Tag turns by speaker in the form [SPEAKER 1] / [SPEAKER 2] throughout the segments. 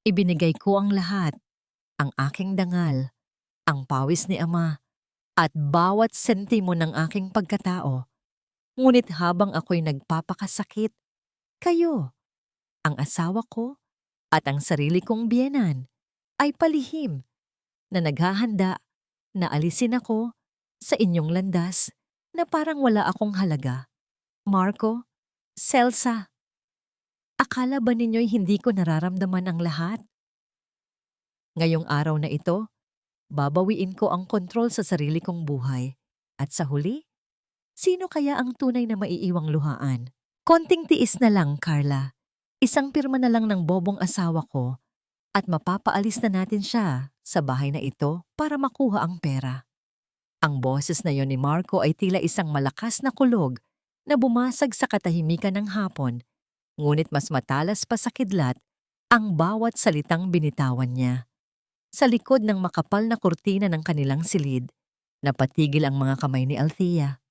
[SPEAKER 1] Ibinigay ko ang lahat, ang aking dangal, ang pawis ni Ama, at bawat sentimo ng aking pagkatao. Ngunit habang ako'y nagpapakasakit, kayo, ang asawa ko at ang sarili kong biyenan, ay palihim na naghahanda na alisin ako sa inyong landas na parang wala akong halaga. Marco, Celsa, akala ba ninyo'y hindi ko nararamdaman ang lahat? Ngayong araw na ito, babawiin ko ang kontrol sa sarili kong buhay. At sa huli, sino kaya ang tunay na maiiwang luhaan? Konting tiis na lang, Carla. Isang pirma na lang ng bobong asawa ko at mapapaalis na natin siya sa bahay na ito para makuha ang pera. Ang boses na yon ni Marco ay tila isang malakas na kulog na bumasag sa katahimikan ng hapon, ngunit mas matalas pa sa kidlat ang bawat salitang binitawan niya. Sa likod ng makapal na kurtina ng kanilang silid, napatigil ang mga kamay ni Althea.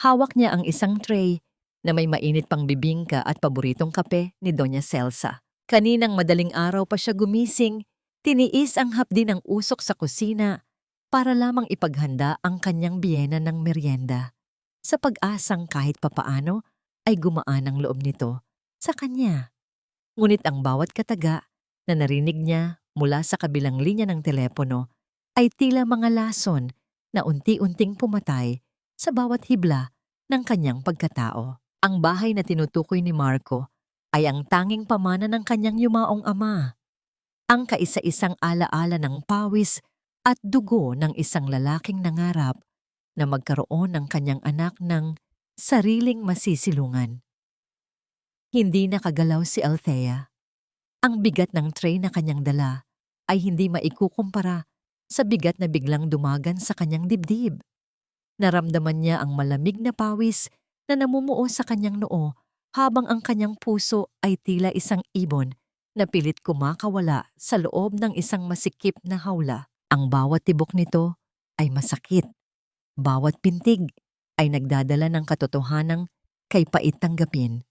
[SPEAKER 1] Hawak niya ang isang tray na may mainit pang bibingka at paboritong kape ni Doña Celsa. Kaninang madaling araw pa siya gumising, tiniis ang hapdi ng usok sa kusina para lamang ipaghanda ang kanyang biyena ng merienda. Sa pag-asang kahit papaano ay gumaan ang loob nito sa kanya. Ngunit ang bawat kataga na narinig niya mula sa kabilang linya ng telepono ay tila mga lason na unti-unting pumatay sa bawat hibla ng kanyang pagkatao. Ang bahay na tinutukoy ni Marco ay ang tanging pamana ng kanyang yumaong ama. Ang kaisa-isang alaala ng pawis at dugo ng isang lalaking nangarap na magkaroon ng kanyang anak ng sariling masisilungan. Hindi nakagalaw si Althea. Ang bigat ng tray na kanyang dala ay hindi maikukumpara sa bigat na biglang dumagan sa kanyang dibdib. Naramdaman niya ang malamig na pawis na namumuo sa kanyang noo habang ang kanyang puso ay tila isang ibon na pilit kumakawala sa loob ng isang masikip na hawla. Ang bawat tibok nito ay masakit. Bawat pintig ay nagdadala ng katotohanang kay pait tanggapin.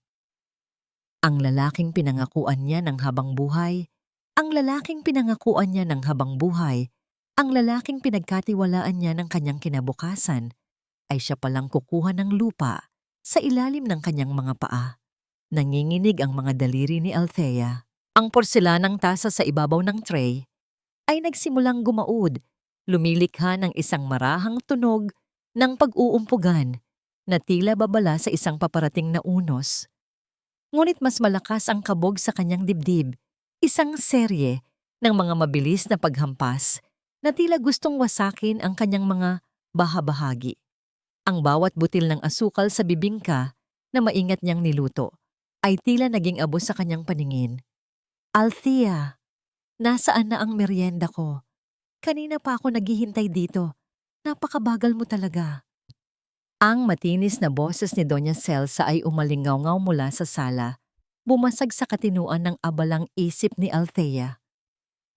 [SPEAKER 1] Ang lalaking pinangakuan niya ng habang buhay, ang lalaking pinangakuan niya ng habang buhay, ang lalaking pinagkatiwalaan niya ng kanyang kinabukasan, ay siya palang kukuha ng lupa sa ilalim ng kanyang mga paa. Nanginginig ang mga daliri ni Althea. Ang porselanang tasa sa ibabaw ng tray ay nagsimulang gumaud, lumilikha ng isang marahang tunog ng pag-uumpugan na tila babala sa isang paparating na unos. Ngunit mas malakas ang kabog sa kanyang dibdib, isang serye ng mga mabilis na paghampas na tila gustong wasakin ang kanyang mga bahabahagi. Ang bawat butil ng asukal sa bibingka na maingat niyang niluto ay tila naging abo sa kanyang paningin. Althea, nasaan na ang merienda ko? Kanina pa ako naghihintay dito. Napakabagal mo talaga. Ang matinis na boses ni Doña Celsa ay umalingaw-ngaw mula sa sala, bumasag sa katinuan ng abalang isip ni Althea.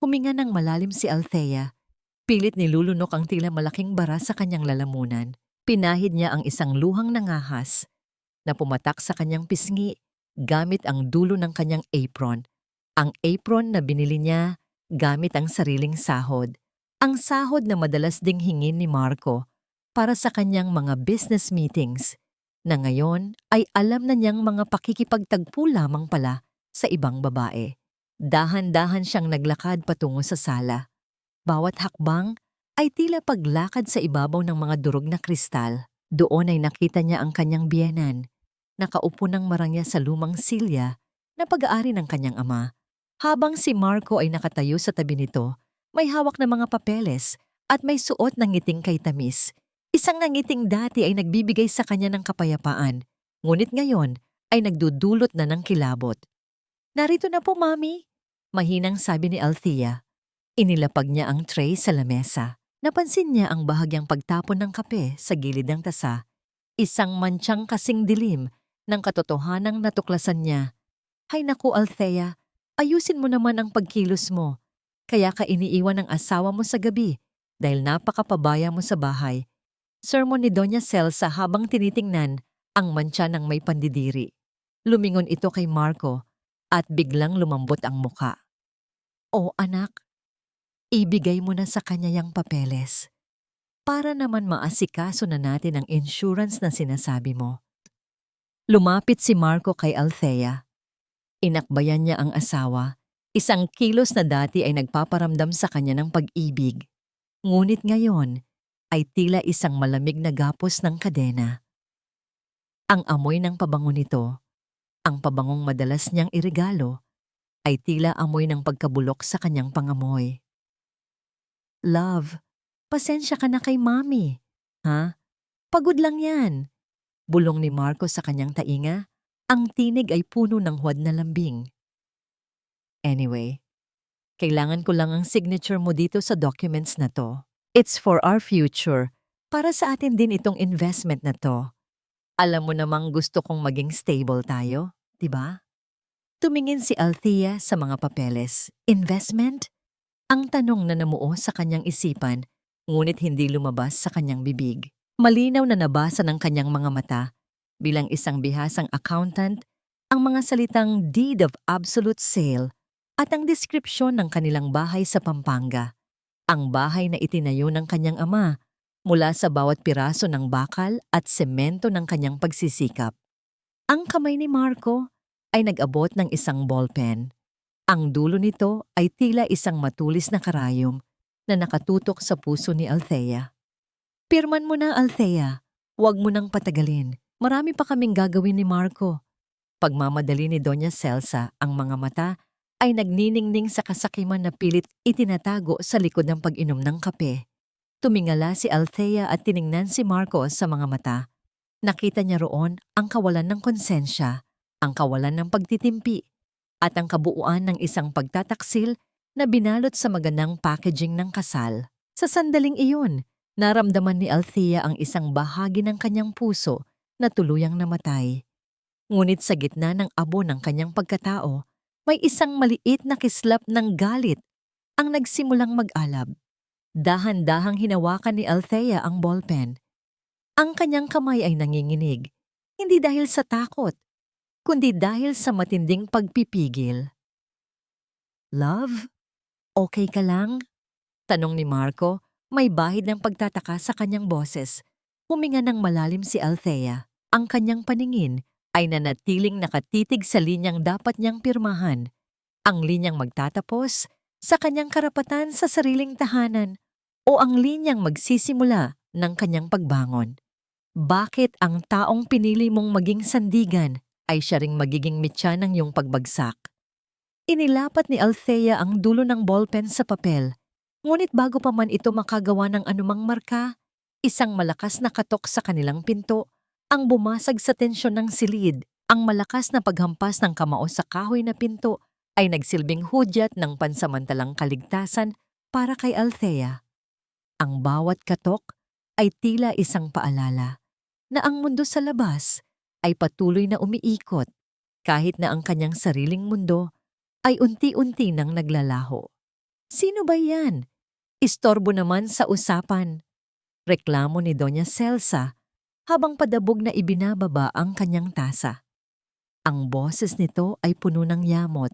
[SPEAKER 1] Huminga ng malalim si Althea, pilit nilulunok ang tila malaking bara sa kanyang lalamunan. Pinahid niya ang isang luhang nangahas na pumatak sa kanyang pisngi gamit ang dulo ng kanyang apron. Ang apron na binili niya gamit ang sariling sahod. Ang sahod na madalas ding hingin ni Marco para sa kanyang mga business meetings na ngayon ay alam na niyang mga pakikipagtagpo lamang pala sa ibang babae. Dahan-dahan siyang naglakad patungo sa sala. Bawat hakbang ay tila paglakad sa ibabaw ng mga durog na kristal. Doon ay nakita niya ang kanyang biyenan, nakaupo ng marangya sa lumang silya na pag-aari ng kanyang ama. Habang si Marco ay nakatayo sa tabi nito, may hawak na mga papeles at may suot ng ngiting kay tamis. Isang nangiting dati ay nagbibigay sa kanya ng kapayapaan, ngunit ngayon ay nagdudulot na ng kilabot. "Narito na po, Mami," mahinang sabi ni Althea. Inilapag niya ang tray sa lamesa. Napansin niya ang bahagyang pagtapon ng kape sa gilid ng tasa. Isang mantsang kasing dilim ng katotohanang natuklasan niya. "Hay naku, Althea, ayusin mo naman ang pagkilos mo. Kaya ka iniiwan ng asawa mo sa gabi dahil napakapabaya mo sa bahay." Sermon ni Doña Celsa habang tinitingnan ang mantsa ng may pandidiri. Lumingon ito kay Marco at biglang lumambot ang muka. O anak, ibigay mo na sa kanya yung papeles para naman maasikaso na natin ang insurance na sinasabi mo. Lumapit si Marco kay Althea. Inakbayan niya ang asawa. Isang kilos na dati ay nagpaparamdam sa kanya ng pag-ibig. Ngunit ngayon ay tila isang malamig na gapos ng kadena. Ang amoy ng pabango nito, ang pabangong madalas niyang iregalo, ay tila amoy ng pagkabulok sa kanyang pangamoy. Love, pasensya ka na kay Mami. Ha? Pagod lang yan. Bulong ni Marco sa kanyang tainga. Ang tinig ay puno ng huwad na lambing. Anyway, kailangan ko lang ang signature mo dito sa documents na to. It's for our future. Para sa atin din itong investment na to. Alam mo namang gusto kong maging stable tayo, di ba? Tumingin si Althea sa mga papeles. Investment? Ang tanong na namuo sa kanyang isipan, ngunit hindi lumabas sa kanyang bibig. Malinaw na nabasa ng kanyang mga mata. Bilang isang bihasang accountant, ang mga salitang deed of absolute sale at ang deskripsyon ng kanilang bahay sa Pampanga. Ang bahay na itinayo ng kanyang ama mula sa bawat piraso ng bakal at semento ng kanyang pagsisikap. Ang kamay ni Marco ay nag-abot ng isang ballpen. Ang dulo nito ay tila isang matulis na karayom na nakatutok sa puso ni Althea. Pirman mo na, Althea. Huwag mo nang patagalin. Marami pa kaming gagawin ni Marco. Pagmamadali ni Doña Celsa, ang mga mata ay nagniningning sa kasakiman na pilit itinatago sa likod ng pag-inom ng kape. Tumingala si Althea at tiningnan si Marco sa mga mata. Nakita niya roon ang kawalan ng konsensya, ang kawalan ng pagtitimpi, at ang kabuuan ng isang pagtataksil na binalot sa magandang packaging ng kasal. Sa sandaling iyon, naramdaman ni Althea ang isang bahagi ng kanyang puso na tuluyang namatay. Ngunit sa gitna ng abo ng kanyang pagkatao, may isang maliit na kislap ng galit ang nagsimulang mag-alab. Dahan-dahang hinawakan ni Althea ang ballpen. Ang kanyang kamay ay nanginginig, hindi dahil sa takot, kundi dahil sa matinding pagpipigil. Love? Okay ka lang? Tanong ni Marco, may bahid ng pagtataka sa kanyang boses. Huminga ng malalim si Althea. Ang kanyang paningin ay nanatiling nakatitig sa linyang dapat niyang pirmahan. Ang linyang magtatapos sa kanyang karapatan sa sariling tahanan o ang linyang magsisimula ng kanyang pagbangon. Bakit ang taong pinili mong maging sandigan ay siya ring magiging mitya ng iyong pagbagsak? Inilapat ni Althea ang dulo ng ballpen sa papel. Ngunit bago pa man ito makagawa ng anumang marka, isang malakas na katok sa kanilang pinto ang bumasag sa tensyon ng silid. Ang malakas na paghampas ng kamao sa kahoy na pinto ay nagsilbing hudyat ng pansamantalang kaligtasan para kay Althea. Ang bawat katok ay tila isang paalala na ang mundo sa labas ay patuloy na umiikot kahit na ang kanyang sariling mundo ay unti-unti nang naglalaho. Sino ba yan? Istorbo naman sa usapan. Reklamo ni Doña Celsa habang padabog na ibinababa ang kanyang tasa. Ang boses nito ay puno ng yamot.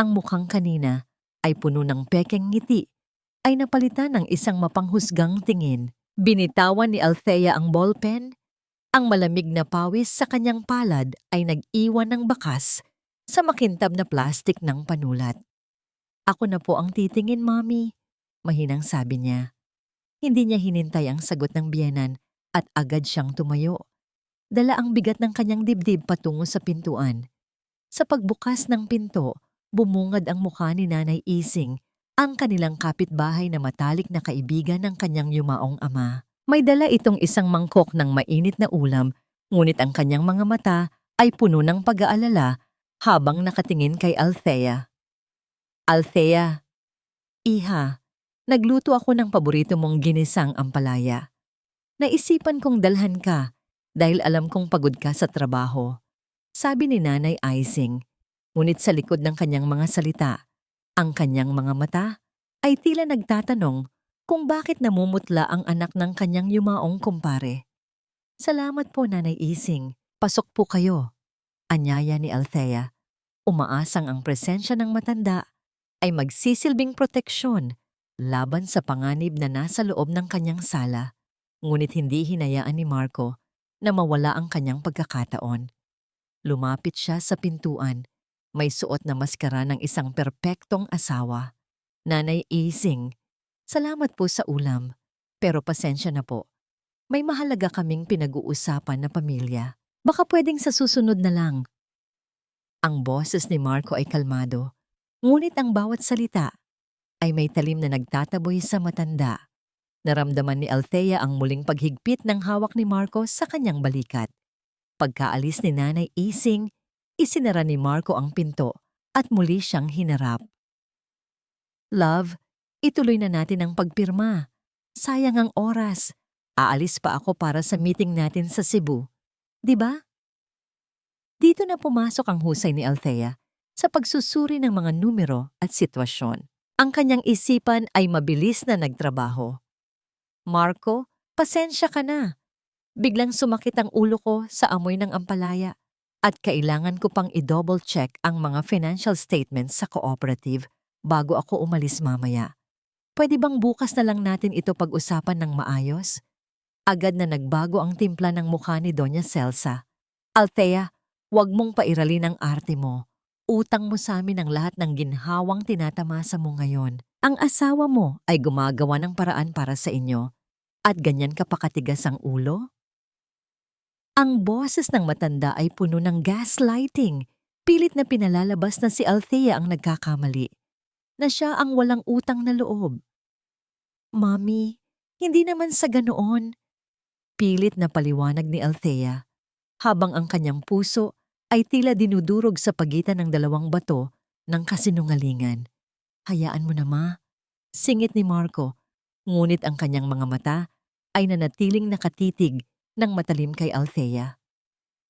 [SPEAKER 1] Ang mukhang kanina ay puno ng pekeng ngiti ay napalitan ng isang mapanghusgang tingin. Binitawan ni Althea ang ballpen. Ang malamig na pawis sa kanyang palad ay nag-iwan ng bakas sa makintab na plastik ng panulat. Ako na po ang titingin, Mami, mahinang sabi niya. Hindi niya hinintay ang sagot ng biyenan at agad siyang tumayo. Dala ang bigat ng kanyang dibdib patungo sa pintuan. Sa pagbukas ng pinto, bumungad ang mukha ni Nanay Ising, ang kanilang kapitbahay na matalik na kaibigan ng kanyang yumaong ama. May dala itong isang mangkok ng mainit na ulam, ngunit ang kanyang mga mata ay puno ng pag-aalala habang nakatingin kay Althea. Althea, Iha, nagluto ako ng paborito mong ginisang ampalaya. Naisipan kong dalhan ka dahil alam kong pagod ka sa trabaho, sabi ni Nanay Ising. Ngunit sa likod ng kanyang mga salita, ang kanyang mga mata ay tila nagtatanong kung bakit namumutla ang anak ng kanyang yumaong kumpare. Salamat po, Nanay Ising. Pasok po kayo. Anyaya ni Althea. Umaasang ang presensya ng matanda ay magsisilbing proteksyon laban sa panganib na nasa loob ng kanyang sala, ngunit hindi hinayaan ni Marco na mawala ang kanyang pagkakataon. Lumapit siya sa pintuan, may suot na maskara ng isang perpektong asawa. Nanay Ising, salamat po sa ulam, pero pasensya na po. May mahalaga kaming pinag-uusapan na pamilya. Baka pwedeng sa susunod na lang. Ang boses ni Marco ay kalmado, ngunit ang bawat salita ay may talim na nagtataboy sa matanda. Naramdaman ni Althea ang muling paghigpit ng hawak ni Marco sa kanyang balikat. Pagkaalis ni Nanay Ising, isinara ni Marco ang pinto at muli siyang hinarap. Love, ituloy na natin ang pagpirma. Sayang ang oras. Aalis pa ako para sa meeting natin sa Cebu. 'Di ba? Dito na pumasok ang husay ni Althea sa pagsusuri ng mga numero at sitwasyon. Ang kanyang isipan ay mabilis na nagtrabaho. Marco, pasensya ka na. Biglang sumakit ang ulo ko sa amoy ng ampalaya at kailangan ko pang i-double check ang mga financial statements sa cooperative bago ako umalis mamaya. Pwede bang bukas na lang natin ito pag-usapan ng maayos? Agad na nagbago ang timpla ng mukha ni Doña Celsa. Althea, huwag mong pairalin ang arte mo. Utang mo sa amin ang lahat ng ginhawang tinatamasa mo ngayon. Ang asawa mo ay gumagawa ng paraan para sa inyo. At ganyan ka pa katigas ang ulo? Ang boses ng matanda ay puno ng gaslighting. Pilit na pinalalabas na si Althea ang nagkakamali. Na siya ang walang utang na loob. Mami, hindi naman sa ganoon. Pilit na paliwanag ni Althea, habang ang kanyang puso ay tila dinudurog sa pagitan ng dalawang bato ng kasinungalingan. Hayaan mo na, ma. Singit ni Marco, ngunit ang kanyang mga mata ay nanatiling nakatitig ng matalim kay Althea.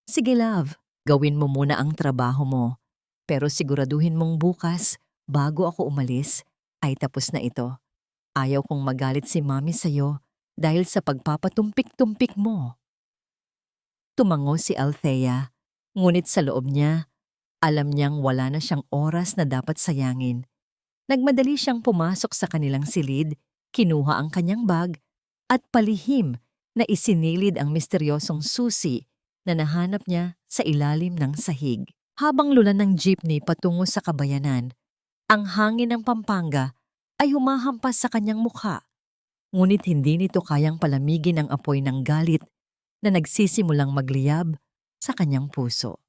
[SPEAKER 1] Sige love, gawin mo muna ang trabaho mo, pero siguraduhin mong bukas, bago ako umalis, ay tapos na ito. Ayaw kong magalit si mami sa'yo dahil sa pagpapatumpik-tumpik mo. Tumango si Althea, ngunit sa loob niya, alam niyang wala na siyang oras na dapat sayangin. Nagmadali siyang pumasok sa kanilang silid, kinuha ang kanyang bag, at palihim na isinilid ang misteryosong susi na nahanap niya sa ilalim ng sahig. Habang lulan ng jeepney patungo sa kabayanan, ang hangin ng Pampanga ay humahampas sa kanyang mukha. Ngunit hindi nito kayang palamigin ang apoy ng galit na nagsisimulang magliyab sa kanyang puso.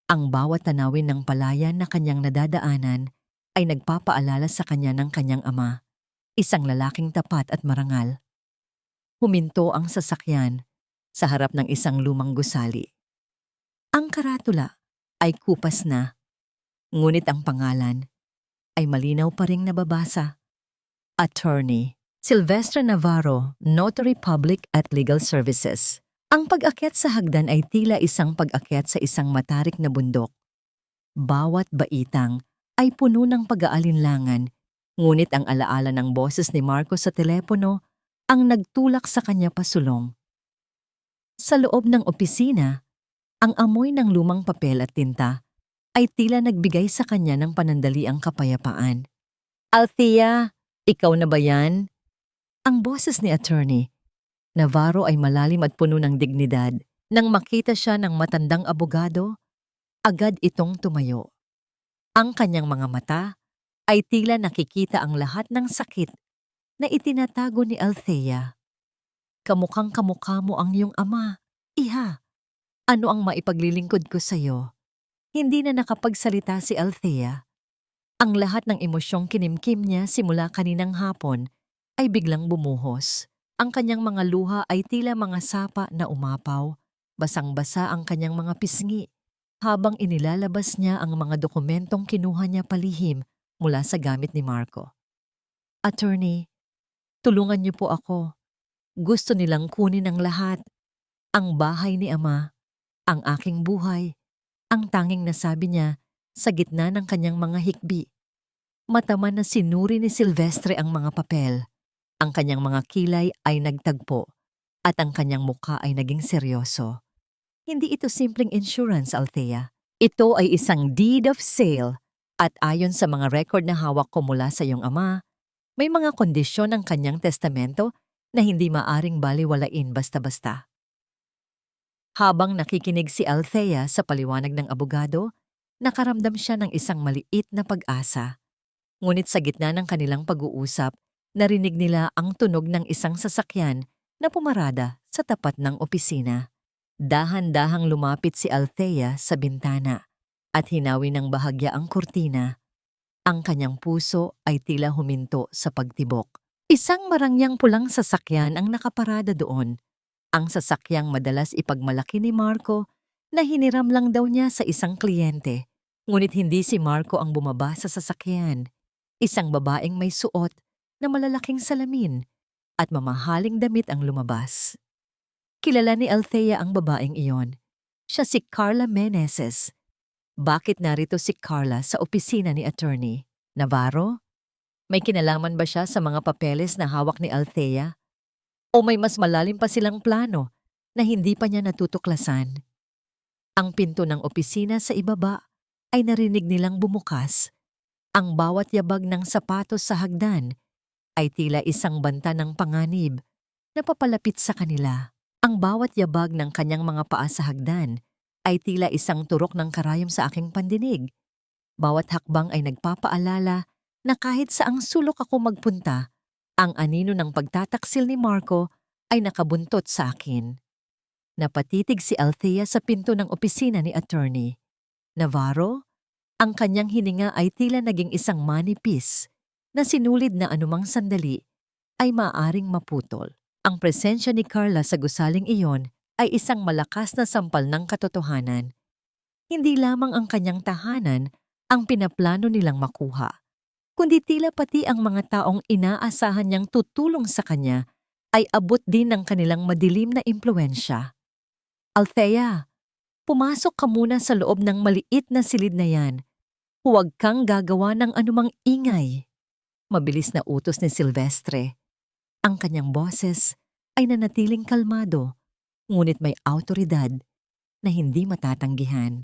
[SPEAKER 1] Ang bawat tanawin ng palayan na kanyang nadadaanan ay nagpapaalala sa kanya ng kanyang ama, isang lalaking tapat at marangal. Huminto ang sasakyan sa harap ng isang lumang gusali. Ang karatula ay kupas na, ngunit ang pangalan ay malinaw pa ring nababasa. Attorney Silvestre Navarro, Notary Public at Legal Services. Ang pag-akyat sa hagdan ay tila isang pag-akyat sa isang matarik na bundok. Bawat baitang ay puno ng pag-aalinlangan, ngunit ang alaala ng boses ni Marco sa telepono ang nagtulak sa kanya pasulong. Sa loob ng opisina, ang amoy ng lumang papel at tinta ay tila nagbigay sa kanya ng panandaliang kapayapaan. Althea, ikaw na ba yan? Ang boses ni Attorney Navarro ay malalim at puno ng dignidad. Nang makita siya ng matandang abogado, agad itong tumayo. Ang kanyang mga mata ay tila nakikita ang lahat ng sakit na itinatago ni Althea. Kamukhang kamukha mo ang iyong ama. Iha, ano ang maipaglilingkod ko sa'yo? Hindi na nakapagsalita si Althea. Ang lahat ng emosyong kinimkim niya simula kaninang hapon ay biglang bumuhos. Ang kanyang mga luha ay tila mga sapa na umapaw. Basang-basa ang kanyang mga pisngi habang inilalabas niya ang mga dokumentong kinuha niya palihim mula sa gamit ni Marco. Attorney, tulungan niyo po ako. Gusto nilang kunin ang lahat. Ang bahay ni Ama, ang aking buhay, ang tanging nasabi niya sa gitna ng kanyang mga hikbi. Matama na sinuri ni Silvestre ang mga papel. Ang kanyang mga kilay ay nagtagpo at ang kanyang mukha ay naging seryoso. Hindi ito simpleng insurance, Althea. Ito ay isang deed of sale At ayon sa mga record na hawak ko mula sa iyong ama, may mga kondisyon ang kanyang testamento na hindi maaring baliwalain basta-basta. Habang nakikinig si Althea sa paliwanag ng abogado, nakaramdam siya ng isang maliit na pag-asa. Ngunit sa gitna ng kanilang pag-uusap, narinig nila ang tunog ng isang sasakyan na pumarada sa tapat ng opisina. Dahan-dahang lumapit si Althea sa bintana at hinawi ng bahagya ang kurtina. Ang kanyang puso ay tila huminto sa pagtibok. Isang marangyang pulang sasakyan ang nakaparada doon. Ang sasakyang madalas ipagmalaki ni Marco na hiniram lang daw niya sa isang kliyente. Ngunit hindi si Marco ang bumaba sa sasakyan. Isang babaeng may suot na malalaking salamin at mamahaling damit ang lumabas. Kilala ni Althea ang babaeng iyon. Siya si Carla Meneses. Bakit narito si Carla sa opisina ni Attorney Navarro? May kinalaman ba siya sa mga papeles na hawak ni Althea? O may mas malalim pa silang plano na hindi pa niya natutuklasan? Ang pinto ng opisina sa ibaba ay narinig nilang bumukas. Ang bawat yabag ng sapatos sa hagdan ay tila isang banta ng panganib na papalapit sa kanila. Ang bawat yabag ng kanyang mga paa sa hagdan ay tila isang turok ng karayom sa aking pandinig. Bawat hakbang ay nagpapaalala na kahit saang sulok ako magpunta, ang anino ng pagtataksil ni Marco ay nakabuntot sa akin. Napatitig si Althea sa pinto ng opisina ni Attorney Navarro. Ang kanyang hininga ay tila naging isang manipis na sinulid na anumang sandali ay maaaring maputol. Ang presensya ni Carla sa gusaling iyon ay isang malakas na sampal ng katotohanan. Hindi lamang ang kanyang tahanan ang pinaplano nilang makuha, kundi tila pati ang mga taong inaasahan niyang tutulong sa kanya ay abot din ng kanilang madilim na impluwensya. Althea, pumasok ka muna sa loob ng maliit na silid na yan. Huwag kang gagawa ng anumang ingay. Mabilis na utos ni Silvestre. Ang kanyang boses ay nanatiling kalmado, ngunit may awtoridad na hindi matatanggihan.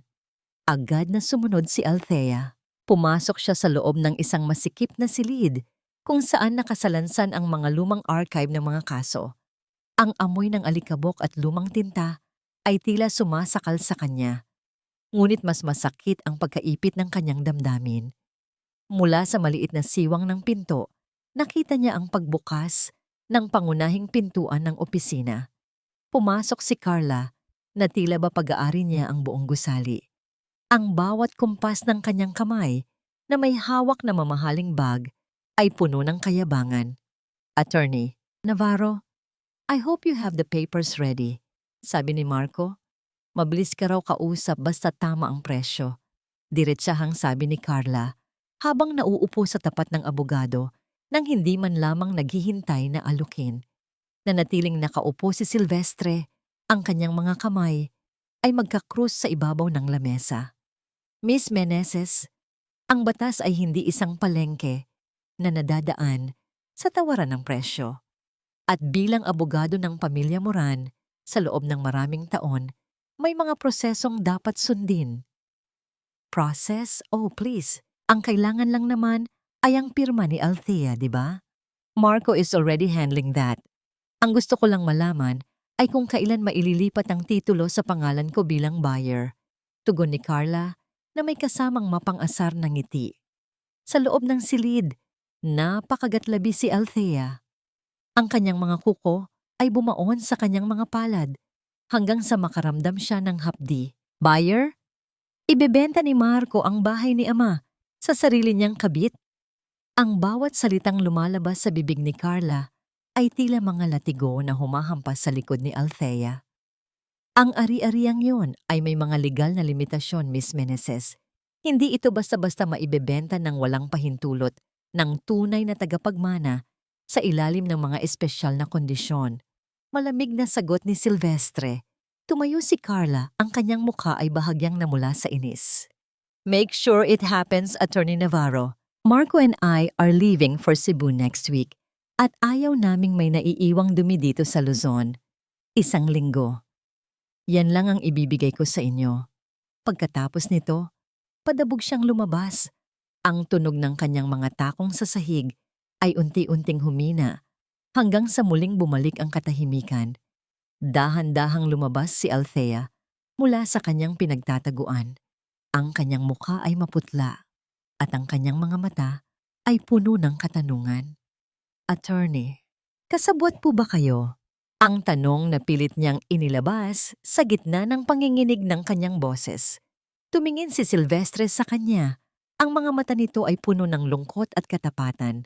[SPEAKER 1] Agad na sumunod si Althea. Pumasok siya sa loob ng isang masikip na silid kung saan nakasalansan ang mga lumang archive ng mga kaso. Ang amoy ng alikabok at lumang tinta ay tila sumasakal sa kanya. Ngunit mas masakit ang pagkaipit ng kanyang damdamin. Mula sa maliit na siwang ng pinto, nakita niya ang pagbukas ng pangunahing pintuan ng opisina. Pumasok si Carla na tila ba pag-aari niya ang buong gusali. Ang bawat kumpas ng kanyang kamay na may hawak na mamahaling bag ay puno ng kayabangan. Attorney Navarro, I hope you have the papers ready, sabi ni Marco. Mabilis ka raw kausap basta tama ang presyo. Diretsahang sabi ni Carla habang nauupo sa tapat ng abogado nang hindi man lamang naghihintay na alukin. Nanatiling nakaupo si Silvestre, ang kanyang mga kamay ay magkakrus sa ibabaw ng lamesa. Miss Meneses, ang batas ay hindi isang palengke na nadadaan sa tawaran ng presyo. At bilang abogado ng pamilya Moran, sa loob ng maraming taon, may mga prosesong dapat sundin. Process? Oh, please. Ang kailangan lang naman ay ang pirma ni Althea, di ba? Marco is already handling that. Ang gusto ko lang malaman ay kung kailan maililipat ang titulo sa pangalan ko bilang buyer. Tugon ni Carla na may kasamang mapang-asar na ngiti. Sa loob ng silid, napakagatlabi si Althea. Ang kanyang mga kuko ay bumaon sa kanyang mga palad hanggang sa makaramdam siya ng hapdi. Buyer? Ibebenta ni Marco ang bahay ni Ama sa sarili niyang kabit? Ang bawat salitang lumalabas sa bibig ni Carla ay tila mga latigo na humahampas sa likod ni Althea. Ang ari-ariang yon ay may mga legal na limitasyon, Miss Meneses. Hindi ito basta-basta maibebenta ng walang pahintulot ng tunay na tagapagmana sa ilalim ng mga espesyal na kondisyon. Malamig na sagot ni Silvestre. Tumayo si Carla, ang kanyang mukha ay bahagyang namula sa inis. Make sure it happens, Attorney Navarro. Marco and I are leaving for Cebu next week at ayaw naming may naiiwang dumi dito sa Luzon. 1 linggo. Yan lang ang ibibigay ko sa inyo. Pagkatapos nito, padabog siyang lumabas Ang tunog ng kanyang mga takong sa sahig ay unti-unting humina hanggang sa muling bumalik ang katahimikan. Dahan-dahang lumabas si Althea mula sa kanyang pinagtataguan. Ang kanyang mukha ay maputla at ang kanyang mga mata ay puno ng katanungan. Attorney, kasabwat po ba kayo? Ang tanong na pilit niyang inilabas sa gitna ng panginginig ng kanyang boses. Tumingin si Silvestre sa kanya. Ang mga mata nito ay puno ng lungkot at katapatan.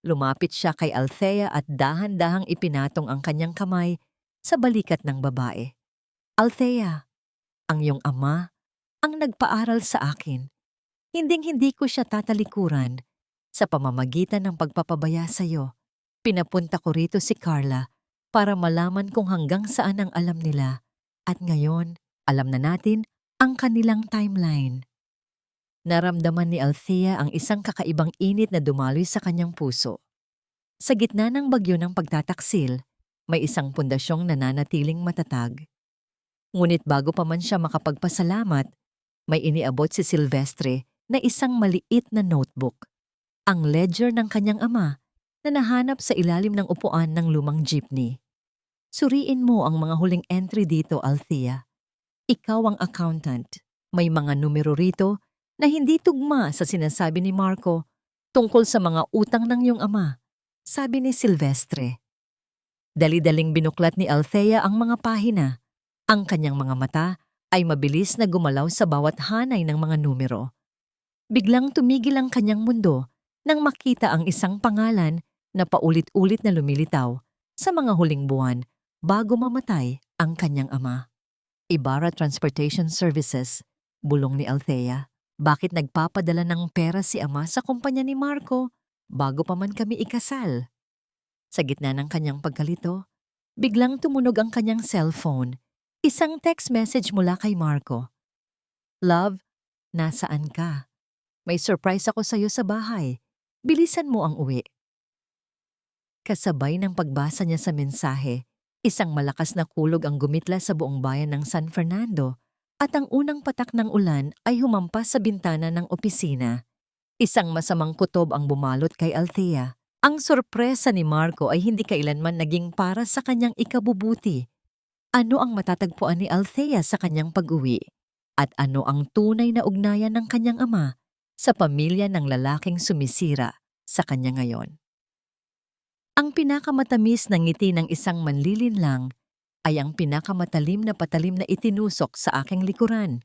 [SPEAKER 1] Lumapit siya kay Althea at dahan-dahang ipinatong ang kanyang kamay sa balikat ng babae. Althea, ang iyong ama, ang nagpaaral sa akin. Hinding-hindi ko siya tatalikuran sa pamamagitan ng pagpapabaya sa iyo. Pinapunta ko rito si Carla para malaman kung hanggang saan ang alam nila. At ngayon, alam na natin ang kanilang timeline. Naramdaman ni Althea ang isang kakaibang init na dumaloy sa kanyang puso. Sa gitna ng bagyo ng pagtataksil, may isang pundasyong nananatiling matatag. Ngunit bago pa man siya makapagpasalamat, may iniabot si Silvestre na isang maliit na notebook. Ang ledger ng kanyang ama na nahanap sa ilalim ng upuan ng lumang jeepney. Suriin mo ang mga huling entry dito, Althea. Ikaw ang accountant. May mga numero rito na hindi tugma sa sinasabi ni Marco tungkol sa mga utang ng iyong ama, sabi ni Silvestre. Dali-daling binuklat ni Althea ang mga pahina. Ang kanyang mga mata ay mabilis na gumalaw sa bawat hanay ng mga numero. Biglang tumigil ang kanyang mundo nang makita ang isang pangalan na paulit-ulit na lumilitaw sa mga huling buwan bago mamatay ang kanyang ama. Ibarra Transportation Services, bulong ni Althea. Bakit nagpapadala ng pera si ama sa kumpanya ni Marco bago pa man kami ikasal? Sa gitna ng kanyang pagkalito, biglang tumunog ang kanyang cellphone. Isang text message mula kay Marco. Love, nasaan ka? May surprise ako sa iyo sa bahay. Bilisan mo ang uwi. Kasabay ng pagbasa niya sa mensahe, isang malakas na kulog ang gumitla sa buong bayan ng San Fernando at ang unang patak ng ulan ay humampas sa bintana ng opisina. Isang masamang kutob ang bumalot kay Althea. Ang sorpresa ni Marco ay hindi kailanman naging para sa kanyang ikabubuti. Ano ang matatagpuan ni Althea sa kanyang pag-uwi? At ano ang tunay na ugnayan ng kanyang ama sa pamilya ng lalaking sumisira sa kanya ngayon? Ang pinakamatamis na ngiti ng isang manlilinlang ay ang pinakamatalim na patalim na itinusok sa aking likuran.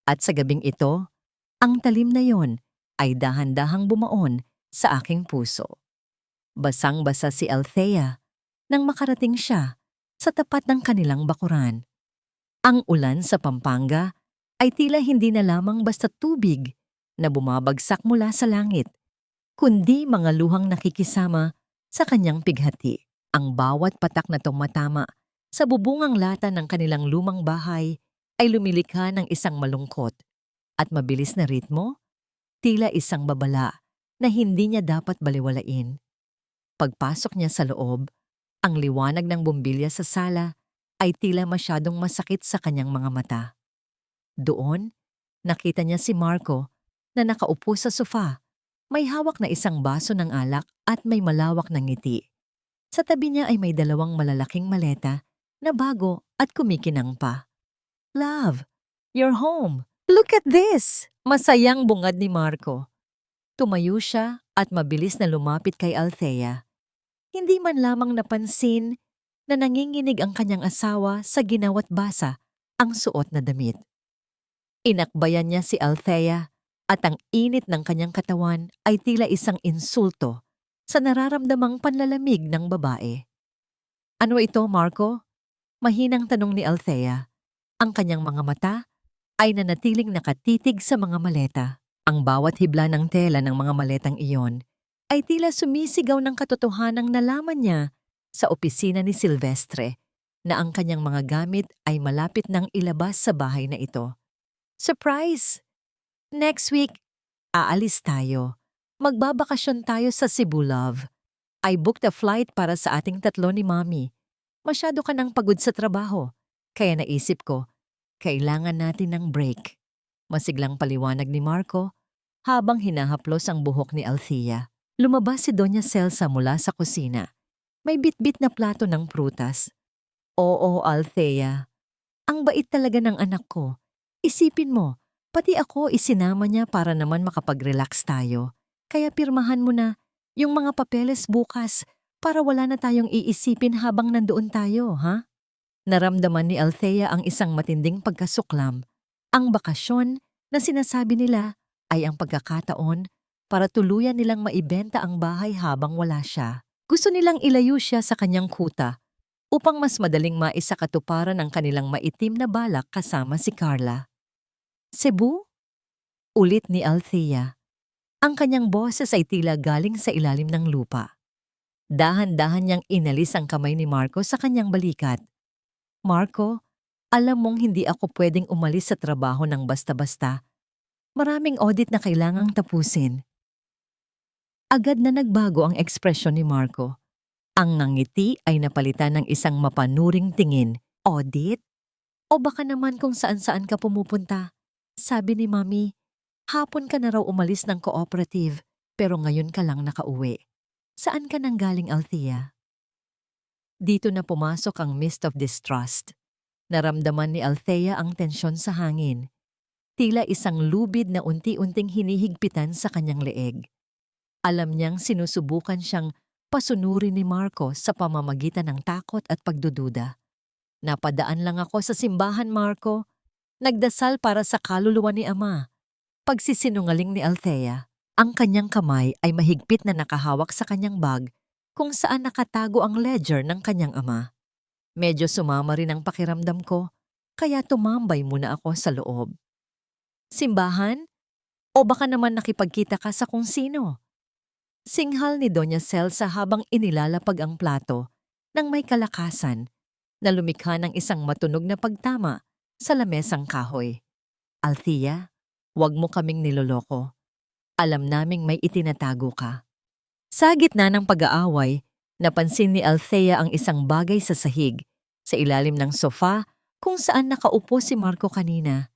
[SPEAKER 1] At sa gabing ito, ang talim na yon ay dahan-dahang bumaon sa aking puso. Basang-basa si Althea nang makarating siya sa tapat ng kanilang bakuran. Ang ulan sa Pampanga ay tila hindi na lamang basta tubig na bumabagsak mula sa langit, kundi mga luhang nakikisama sa kanyang pighati. Ang bawat patak na tumatama sa bubungang lata ng kanilang lumang bahay ay lumilikha ng isang malungkot at mabilis na ritmo, tila isang babala na hindi niya dapat baliwalain. Pagpasok niya sa loob, ang liwanag ng bumbilya sa sala ay tila masyadong masakit sa kanyang mga mata. Doon, nakita niya si Marco na nakaupo sa sofa. May hawak na isang baso ng alak at may malawak na ngiti. Sa tabi niya ay may dalawang malalaking maleta na bago at kumikinang pa. Love, you're home. Look at this! Masayang bungad ni Marco. Tumayo siya at mabilis na lumapit kay Althea. Hindi man lamang napansin na nanginginig ang kanyang asawa sa ginawat basa ang suot na damit. Inakbayan niya si Althea at ang init ng kanyang katawan ay tila isang insulto sa nararamdamang panlalamig ng babae. Ano ito, Marco? Mahinang tanong ni Althea. Ang kanyang mga mata ay nanatiling nakatitig sa mga maleta. Ang bawat hibla ng tela ng mga maletang iyon ay tila sumisigaw ng katotohanang nalaman niya sa opisina ni Silvestre na ang kanyang mga gamit ay malapit nang ilabas sa bahay na ito. Surprise! Next week, aalis tayo. Magbabakasyon tayo sa Cebu, love. I booked a flight para sa ating tatlo ni Mommy. Masyado ka nang pagod sa trabaho, kaya naisip ko, kailangan natin ng break. Masiglang paliwanag ni Marco Habang hinahaplos ang buhok ni Althea, lumabas si Doña Celsa mula sa kusina. May bitbit na plato ng prutas. Oo, Althea. Ang bait talaga ng anak ko. Isipin mo, pati ako isinama niya para naman makapag-relax tayo. Kaya pirmahan mo na yung mga papeles bukas para wala na tayong iisipin habang nandoon tayo, ha? Naramdaman ni Althea ang isang matinding pagkasuklam. Ang bakasyon na sinasabi nila ay ang pagkakataon para tuluyan nilang maibenta ang bahay habang wala siya. Gusto nilang ilayo siya sa kanyang kuta upang mas madaling maisakatuparan ang kanilang maitim na balak kasama si Carla. Cebu? Ulit ni Althea. Ang kanyang boses ay tila galing sa ilalim ng lupa. Dahan-dahan niyang inalis ang kamay ni Marco sa kanyang balikat. Marco, alam mong hindi ako pwedeng umalis sa trabaho ng basta-basta. Maraming audit na kailangang tapusin. Agad na nagbago ang ekspresyon ni Marco. Ang ngangiti ay napalitan ng isang mapanuring tingin. Audit? O baka naman kung saan-saan ka pumupunta? Sabi ni Mami, hapon ka na raw umalis ng cooperative, pero ngayon ka lang nakauwi. Saan ka nanggaling, Althea? Dito na pumasok ang mist of distrust. Naramdaman ni Althea ang tensyon sa hangin. Tila isang lubid na unti-unting hinihigpitan sa kanyang leeg. Alam niyang sinusubukan siyang pasunurin ni Marco sa pamamagitan ng takot at pagdududa. Napadaan lang ako sa simbahan, Marco. Nagdasal para sa kaluluwa ni Ama. Pagsisinungaling ni Althea, ang kanyang kamay ay mahigpit na nakahawak sa kanyang bag kung saan nakatago ang ledger ng kanyang ama. Medyo sumama rin ang pakiramdam ko, kaya tumambay muna ako sa loob. Simbahan? O baka naman nakipagkita ka sa kung sino? Singhal ni Doña Celsa habang inilalapag ang plato nang may kalakasan na lumikha ng isang matunog na pagtama sa lamesang kahoy. Althea, huwag mo kaming niloloko. Alam naming may itinatago ka. Sa gitna ng pag-aaway, napansin ni Althea ang isang bagay sa sahig, sa ilalim ng sofa kung saan nakaupo si Marco kanina.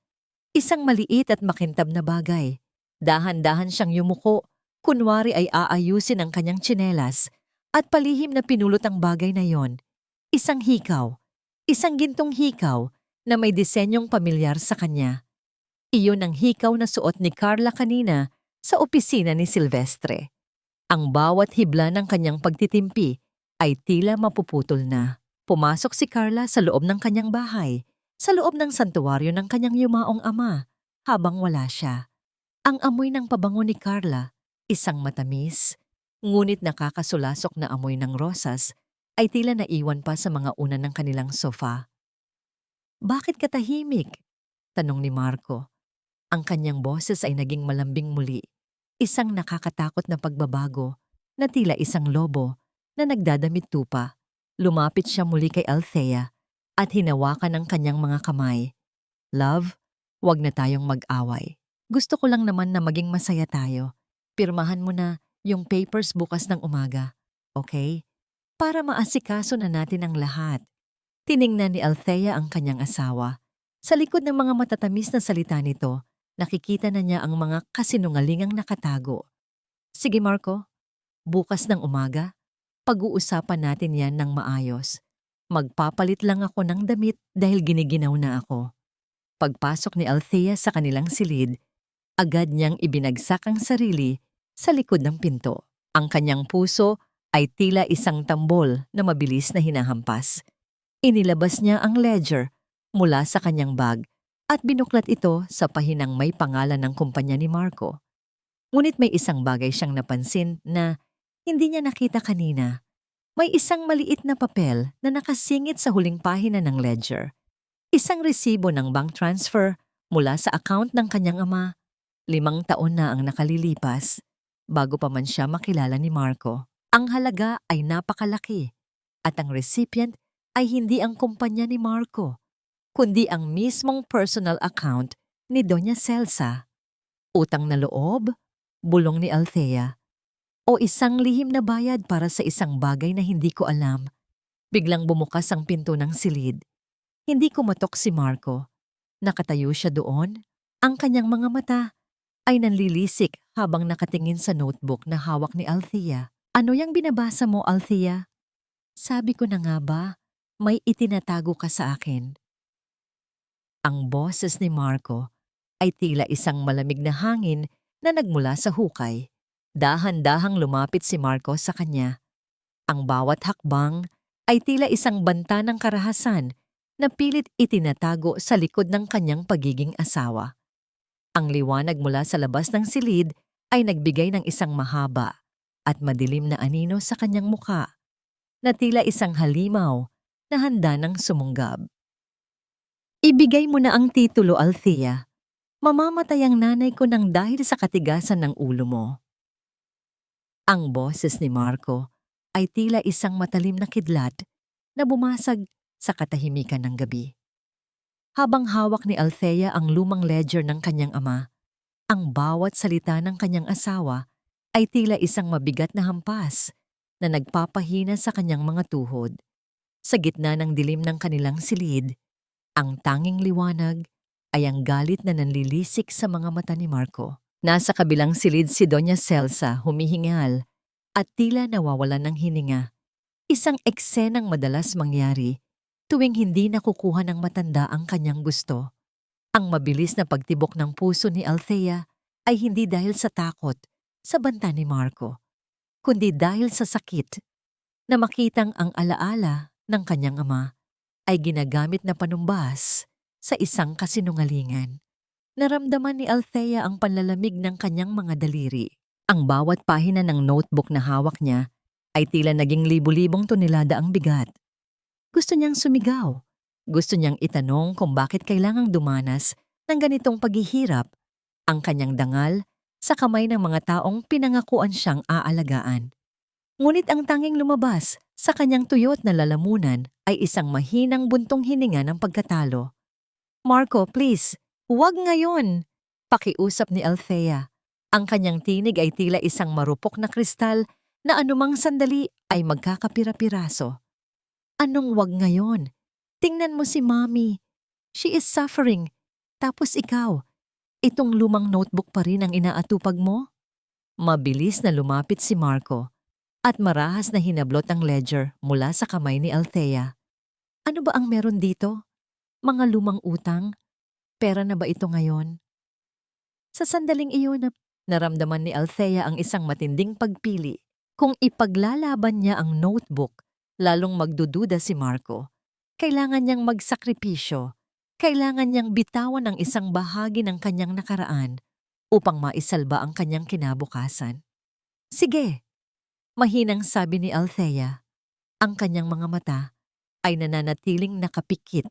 [SPEAKER 1] Isang maliit at makintab na bagay. Dahan-dahan siyang yumuko, kunwari ay aayusin ang kanyang tsinelas, at palihim na pinulot ang bagay na yon. Isang hikaw, isang gintong hikaw na may disenyong pamilyar sa kanya. Iyon ang hikaw na suot ni Carla kanina sa opisina ni Silvestre. Ang bawat hibla ng kanyang pagtitimpi ay tila mapuputol na. Pumasok si Carla sa loob ng kanyang bahay, sa loob ng santuwaryo ng kanyang yumaong ama, habang wala siya. Ang amoy ng pabango ni Carla, isang matamis, ngunit nakakasulasok na amoy ng rosas, ay tila naiwan pa sa mga unan ng kanilang sofa. Bakit ka tahimik? Tanong ni Marco. Ang kanyang boses ay naging malambing muli. Isang nakakatakot na pagbabago na tila isang lobo na nagdadamit tupa. Lumapit siya muli kay Althea at hinawakan ang kanyang mga kamay. Love, huwag na tayong mag-away. Gusto ko lang naman na maging masaya tayo. Pirmahan mo na yung papers bukas ng umaga, okay? Para maasikaso na natin ang lahat. Tiningnan ni Althea ang kanyang asawa. Sa likod ng mga matatamis na salita nito, nakikita na niya ang mga kasinungalingang nakatago. Sige Marco, bukas ng umaga, pag-uusapan natin yan ng maayos. Magpapalit lang ako ng damit dahil giniginaw na ako. Pagpasok ni Althea sa kanilang silid, agad niyang ibinagsak ang sarili sa likod ng pinto. Ang kanyang puso ay tila isang tambol na mabilis na hinahampas. Inilabas niya ang ledger mula sa kanyang bag at binuklat ito sa pahinang may pangalan ng kumpanya ni Marco. Ngunit may isang bagay siyang napansin na hindi niya nakita kanina. May isang maliit na papel na nakasingit sa huling pahina ng ledger. Isang resibo ng bank transfer mula sa account ng kanyang ama. 5 taon na ang nakalilipas bago pa man siya makilala ni Marco. Ang halaga ay napakalaki at ang recipient ay hindi ang kumpanya ni Marco, kundi ang mismong personal account ni Doña Celsa. Utang na loob, bulong ni Althea, o isang lihim na bayad para sa isang bagay na hindi ko alam. Biglang bumukas ang pinto ng silid. Hindi kumatok si Marco. Nakatayo siya doon, ang kanyang mga mata ay nanlilisik habang nakatingin sa notebook na hawak ni Althea. Ano yang binabasa mo, Althea? Sabi ko na nga ba, may itinatago ka sa akin. Ang boses ni Marco ay tila isang malamig na hangin na nagmula sa hukay. Dahan-dahang lumapit si Marco sa kanya. Ang bawat hakbang ay tila isang banta ng karahasan na pilit itinatago sa likod ng kanyang pagiging asawa. Ang liwanag mula sa labas ng silid ay nagbigay ng isang mahaba at madilim na anino sa kanyang muka na tila isang halimaw na handa ng sumunggab. Ibigay mo na ang titulo, Althea. Mamamatay ang nanay ko nang dahil sa katigasan ng ulo mo. Ang boses ni Marco ay tila isang matalim na kidlat na bumasag sa katahimikan ng gabi. Habang hawak ni Althea ang lumang ledger ng kanyang ama, ang bawat salita ng kanyang asawa ay tila isang mabigat na hampas na nagpapahina sa kanyang mga tuhod. Sa gitna ng dilim ng kanilang silid, ang tanging liwanag ay ang galit na nanlilisik sa mga mata ni Marco. Nasa kabilang silid si Doña Celsa humihingal at tila nawawalan ng hininga. Isang eksenang madalas mangyari tuwing hindi nakukuha ng matanda ang kanyang gusto. Ang mabilis na pagtibok ng puso ni Althea ay hindi dahil sa takot sa banta ni Marco, kundi dahil sa sakit na makitang ang alaala ng kanyang ama ay ginagamit na panumbas sa isang kasinungalingan. Naramdaman ni Althea ang panlalamig ng kanyang mga daliri. Ang bawat pahina ng notebook na hawak niya ay tila naging libu-libong tonelada ang bigat. Gusto niyang sumigaw. Gusto niyang itanong kung bakit kailangang dumanas ng ganitong paghihirap ang kanyang dangal sa kamay ng mga taong pinangakuan siyang aalagaan. Ngunit ang tanging lumabas sa kanyang tuyot na lalamunan ay isang mahinang buntong hininga ng pagkatalo. Marco, please, huwag ngayon! Pakiusap ni Althea. Ang kanyang tinig ay tila isang marupok na kristal na anumang sandali ay magkakapira-piraso. Anong wag ngayon? Tingnan mo si Mommy. She is suffering. Tapos ikaw, itong lumang notebook pa rin ang inaatupag mo? Mabilis na lumapit si Marco at marahas na hinablot ang ledger mula sa kamay ni Althea. Ano ba ang meron dito? Mga lumang utang? Pera na ba ito ngayon? Sa sandaling iyon, naramdaman ni Althea ang isang matinding pagpili. Kung ipaglalaban niya ang notebook, lalong magdududa si Marco. Kailangan niyang magsakripisyo. Kailangan niyang bitawan ang isang bahagi ng kanyang nakaraan upang maisalba ang kanyang kinabukasan. Sige! Mahinang sabi ni Althea. Ang kanyang mga mata ay nananatiling nakapikit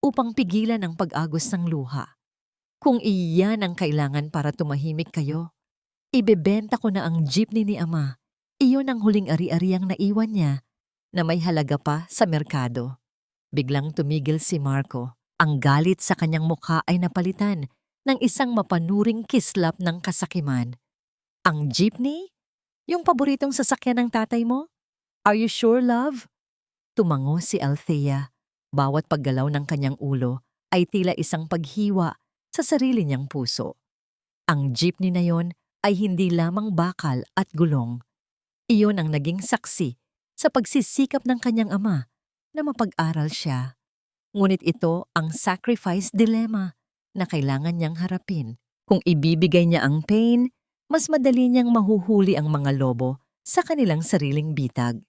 [SPEAKER 1] upang pigilan ang pag-agos ng luha. Kung iyan ang kailangan para tumahimik kayo, ibebenta ko na ang jeepney ni Ama. Iyon ang huling ari-ariang naiwan niya na may halaga pa sa merkado. Biglang tumigil si Marco. Ang galit sa kanyang mukha ay napalitan ng isang mapanuring kislap ng kasakiman. Ang jeepney? Yung paboritong sasakyan ng tatay mo? Are you sure, love? Tumango si Althea. Bawat paggalaw ng kanyang ulo ay tila isang paghiwa sa sarili niyang puso. Ang jeepney na yon ay hindi lamang bakal at gulong. Iyon ang naging saksi sa pagsisikap ng kanyang ama na mapag-aral siya. Ngunit ito ang sacrifice dilemma na kailangan niyang harapin. Kung ibibigay niya ang pain, mas madali niyang mahuhuli ang mga lobo sa kanilang sariling bitag.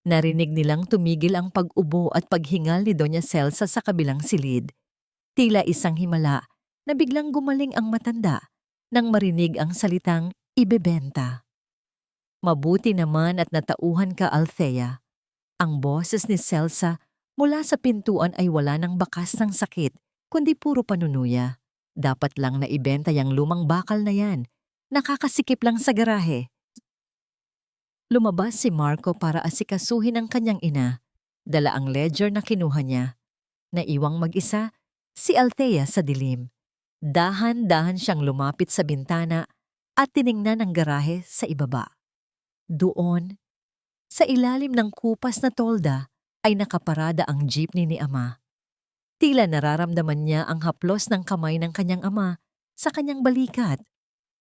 [SPEAKER 1] Narinig nilang tumigil ang pag-ubo at paghingal ni Doña Celsa sa kabilang silid. Tila isang himala na biglang gumaling ang matanda nang marinig ang salitang ibebenta. Mabuti naman at natauhan ka, Althea. Ang boses ni Celsa mula sa pintuan ay wala ng bakas ng sakit, kundi puro panunuya. Dapat lang na ibenta yang lumang bakal na yan. Nakakasikip lang sa garahe. Lumabas si Marco para asikasuhin ang kanyang ina. Dala ang ledger na kinuha niya. Naiwang mag-isa si Althea sa dilim. Dahan-dahan siyang lumapit sa bintana at tiningnan ang garahe sa ibaba. Doon, sa ilalim ng kupas na tolda, ay nakaparada ang jeepney ni Ama. Tila nararamdaman niya ang haplos ng kamay ng kanyang ama sa kanyang balikat.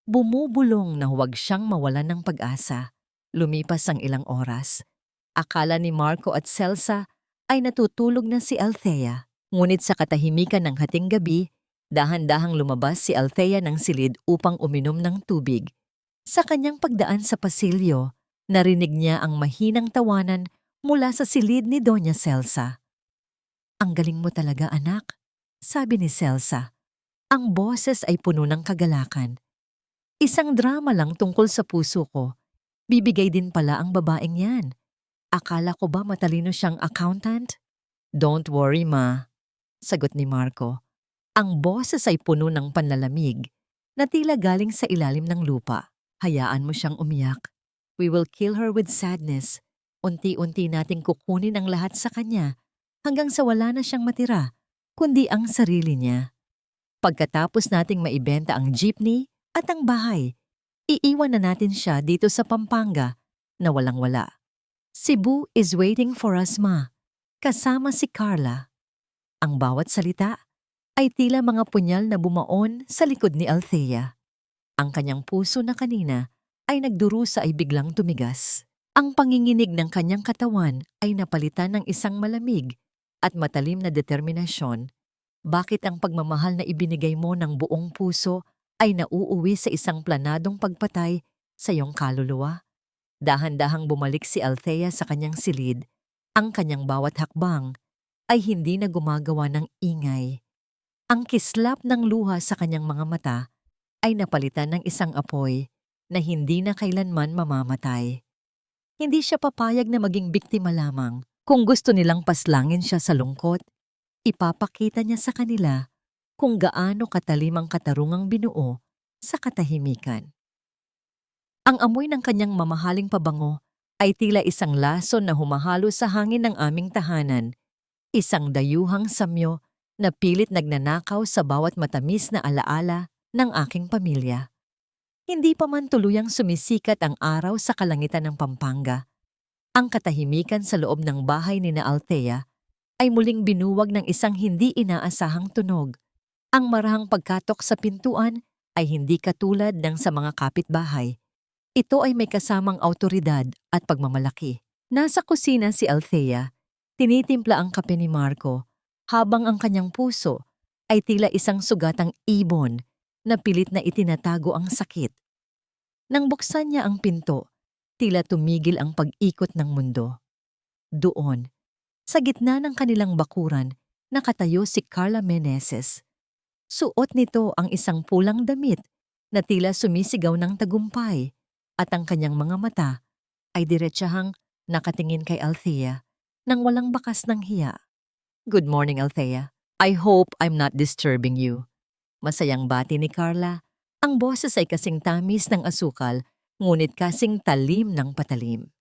[SPEAKER 1] Bumubulong na huwag siyang mawalan ng pag-asa. Lumipas ang ilang oras. Akala ni Marco at Celsa ay natutulog na si Althea. Ngunit sa katahimikan ng hating gabi, dahan-dahang lumabas si Althea ng silid upang uminom ng tubig. Sa kanyang pagdaan sa pasilyo, narinig niya ang mahinang tawanan mula sa silid ni Doña Celsa. "Ang galing mo talaga, anak," sabi ni Celsa. Ang boses ay puno ng kagalakan. "Isang drama lang tungkol sa puso ko. Bibigay din pala ang babaeng yan. Akala ko ba matalino siyang accountant?" "Don't worry, ma," sagot ni Marco. Ang boses ay puno ng panlalamig na tila galing sa ilalim ng lupa. "Hayaan mo siyang umiyak. We will kill her with sadness. Unti-unti nating kukunin ang lahat sa kanya hanggang sa wala na siyang matira, kundi ang sarili niya. Pagkatapos nating maibenta ang jeepney at ang bahay, iiwan na natin siya dito sa Pampanga na walang-wala. Cebu is waiting for us, ma." Kasama si Carla. Ang bawat salita ay tila mga punyal na bumaon sa likod ni Althea. Ang kanyang puso na kanina ay nagdurusa ay biglang tumigas. Ang panginginig ng kanyang katawan ay napalitan ng isang malamig at matalim na determinasyon. Bakit ang pagmamahal na ibinigay mo ng buong puso ay nauuwi sa isang planadong pagpatay sa iyong kaluluwa? Dahan-dahang bumalik si Althea sa kanyang silid. Ang kanyang bawat hakbang ay hindi na gumagawa ng ingay. Ang kislap ng luha sa kanyang mga mata ay napalitan ng isang apoy na hindi na kailanman mamamatay. Hindi siya papayag na maging biktima lamang. Kung gusto nilang paslangin siya sa lungkot, ipapakita niya sa kanila kung gaano katalim ang katarungang binuo sa katahimikan. Ang amoy ng kanyang mamahaling pabango ay tila isang lason na humahalo sa hangin ng aming tahanan, isang dayuhang samyo na pilit nagnanakaw sa bawat matamis na alaala ng aking pamilya. Hindi pa man tuluyang sumisikat ang araw sa kalangitan ng Pampanga, ang katahimikan sa loob ng bahay ni na Althea ay muling binuwag ng isang hindi inaasahang tunog. Ang marahang pagkatok sa pintuan ay hindi katulad ng sa mga kapitbahay. Ito ay may kasamang awtoridad at pagmamalaki. Nasa kusina si Althea, tinitimpla ang kape ni Marco, habang ang kanyang puso ay tila isang sugatang ibon na pilit na itinatago ang sakit. Nang buksan niya ang pinto, tila tumigil ang pag-ikot ng mundo. Doon, sa gitna ng kanilang bakuran, nakatayo si Carla Meneses. Suot nito ang isang pulang damit na tila sumisigaw ng tagumpay. At ang kanyang mga mata ay diretsahang nakatingin kay Althea nang walang bakas ng hiya. "Good morning, Althea. I hope I'm not disturbing you." Masayang bati ni Carla. Ang boses ay kasing tamis ng asukal, ngunit kasing talim ng patalim.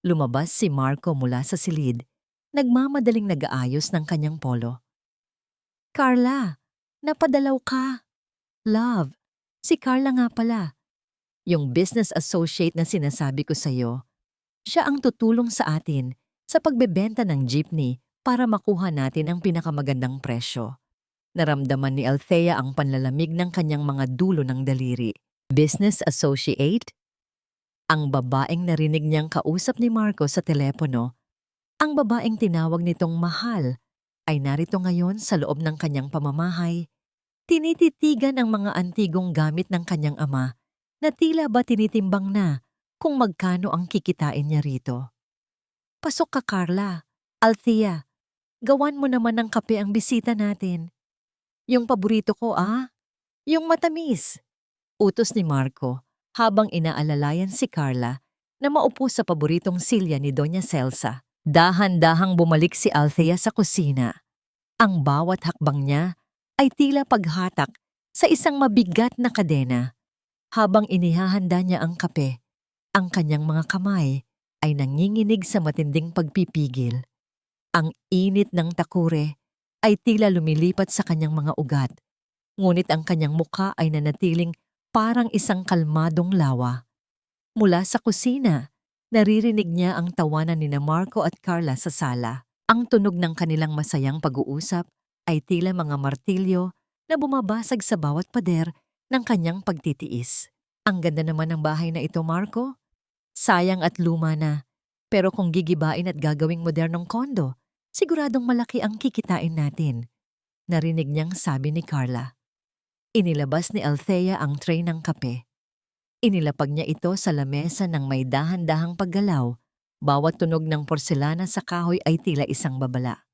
[SPEAKER 1] Lumabas si Marco mula sa silid, nagmamadaling nag-aayos ng kanyang polo. "Carla, napadalaw ka." "Love, si Carla nga pala. Yung business associate na sinasabi ko sa'yo, siya ang tutulong sa atin sa pagbebenta ng jeepney para makuha natin ang pinakamagandang presyo." Naramdaman ni Althea ang panlalamig ng kanyang mga dulo ng daliri. "Business associate?" Ang babaeng narinig niyang kausap ni Marco sa telepono, ang babaeng tinawag nitong mahal, ay narito ngayon sa loob ng kanyang pamamahay. Tinititigan ang mga antigong gamit ng kanyang ama na tila ba tinitimbang na kung magkano ang kikitain niya rito. "Pasok ka, Carla. Althea, gawan mo naman ng kape ang bisita natin. Yung paborito ko, yung matamis," utos ni Marco habang inaalalayan si Carla na maupo sa paboritong silya ni Doña Celsa. Dahan-dahang bumalik si Althea sa kusina. Ang bawat hakbang niya ay tila paghatak sa isang mabigat na kadena. Habang inihahanda niya ang kape, ang kanyang mga kamay ay nanginginig sa matinding pagpipigil. Ang init ng takure ay tila lumilipat sa kanyang mga ugat, ngunit ang kanyang mukha ay nanatiling parang isang kalmadong lawa. Mula sa kusina, naririnig niya ang tawanan ni Marco at Carla sa sala. Ang tunog ng kanilang masayang pag-uusap ay tila mga martilyo na bumabasag sa bawat pader ng kanyang pagtitiis. Ang ganda naman ng bahay na ito, Marco. Sayang at luma na. Pero kung gigibain at gagawing modernong kondo, siguradong malaki ang kikitain natin. Narinig niyang sabi ni Carla. Inilabas ni Althea ang tray ng kape. Inilapag niya ito sa lamesa ng may dahan-dahang paggalaw. Bawat tunog ng porselana sa kahoy ay tila isang babala.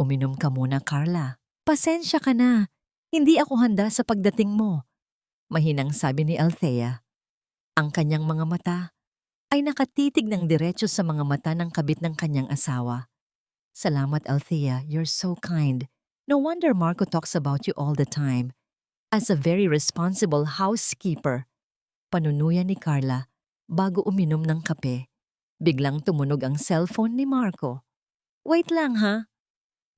[SPEAKER 1] Uminom ka muna, Carla. Pasensya ka na. Hindi ako handa sa pagdating mo. Mahinang sabi ni Althea. Ang kanyang mga mata ay nakatitig ng diretso sa mga mata ng kabit ng kanyang asawa. Salamat, Althea. You're so kind. No wonder Marco talks about you all the time. As a very responsible housekeeper. Panunuyan ni Carla bago uminom ng kape. Biglang tumunog ang cellphone ni Marco. Wait lang ha.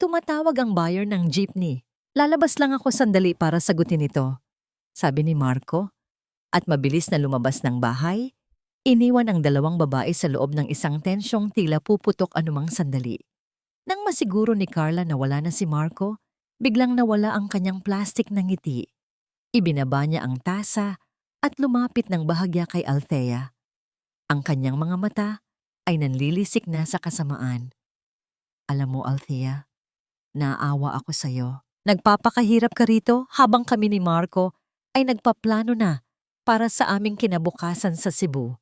[SPEAKER 1] Tumatawag ang buyer ng jeepney. Lalabas lang ako sandali para sagutin ito. Sabi ni Marco. At mabilis na lumabas ng bahay, iniwan ang dalawang babae sa loob ng isang tensyong tila puputok anumang sandali. Nang masiguro ni Carla na wala na si Marco, biglang nawala ang kanyang plastik na ngiti. Ibinaba niya ang tasa at lumapit ng bahagya kay Althea. Ang kanyang mga mata ay nanlilisik na sa kasamaan. Alam mo, Althea, naawa ako sa'yo. Nagpapakahirap ka rito habang kami ni Marco ay nagpaplano na para sa aming kinabukasan sa Cebu.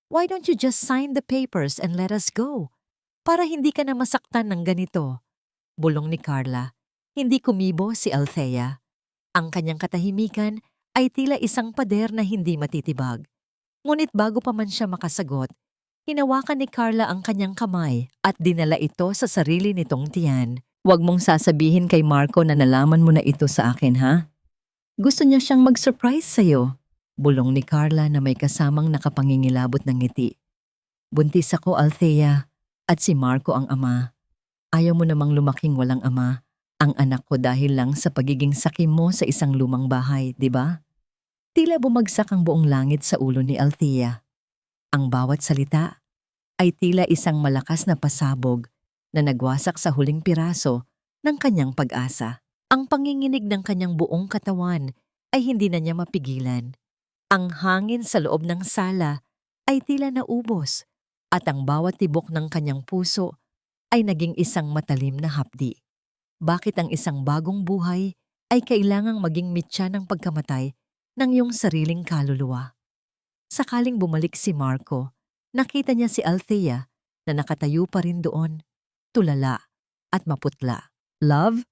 [SPEAKER 1] Why don't you just sign the papers and let us go? Para hindi ka na masaktan ng ganito. Bulong ni Carla. Hindi kumibo si Althea. Ang kanyang katahimikan ay tila isang pader na hindi matitibag. Ngunit bago pa man siya makasagot, hinawakan ni Carla ang kanyang kamay at dinala ito sa sarili nitong tiyan. Huwag mong sasabihin kay Marco na nalaman mo na ito sa akin, ha? Gusto niya siyang mag-surprise sa'yo. Bulong ni Carla na may kasamang nakapangingilabot ng ngiti. Buntis ako, Althea, at si Marco ang ama. Ayaw mo namang lumaking walang ama. Ang anak ko dahil lang sa pagiging sakim mo sa isang lumang bahay, di ba? Tila bumagsak ang buong langit sa ulo ni Althea. Ang bawat salita ay tila isang malakas na pasabog na nagwasak sa huling piraso ng kanyang pag-asa. Ang panginginig ng kanyang buong katawan ay hindi na niya mapigilan. Ang hangin sa loob ng sala ay tila naubos at ang bawat tibok ng kanyang puso ay naging isang matalim na hapdi. Bakit ang isang bagong buhay ay kailangang maging mitya ng pagkamatay ng iyong sariling kaluluwa? Sakaling bumalik si Marco, nakita niya si Althea na nakatayo pa rin doon, tulala at maputla. Love,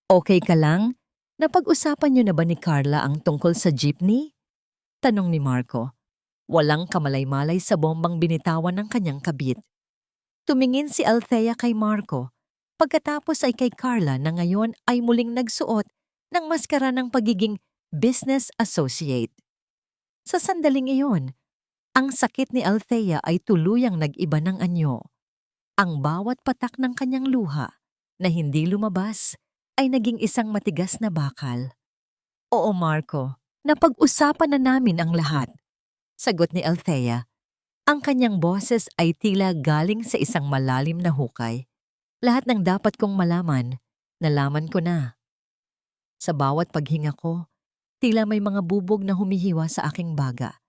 [SPEAKER 1] okay ka lang? Napag-usapan niyo na ba ni Carla ang tungkol sa jeepney? Tanong ni Marco. Walang kamalay-malay sa bombang binitawan ng kanyang kabit. Tumingin si Althea kay Marco, pagkatapos ay kay Carla na ngayon ay muling nagsuot ng maskara ng pagiging business associate. Sa sandaling iyon, ang sakit ni Althea ay tuluyang nag-iba ng anyo. Ang bawat patak ng kanyang luha na hindi lumabas ay naging isang matigas na bakal. Oo, Marco, napag-usapan na namin ang lahat. Sagot ni Althea. Ang kanyang boses ay tila galing sa isang malalim na hukay. Lahat ng dapat kong malaman, nalaman ko na. Sa bawat paghinga ko, tila may mga bubog na humihiwa sa aking baga.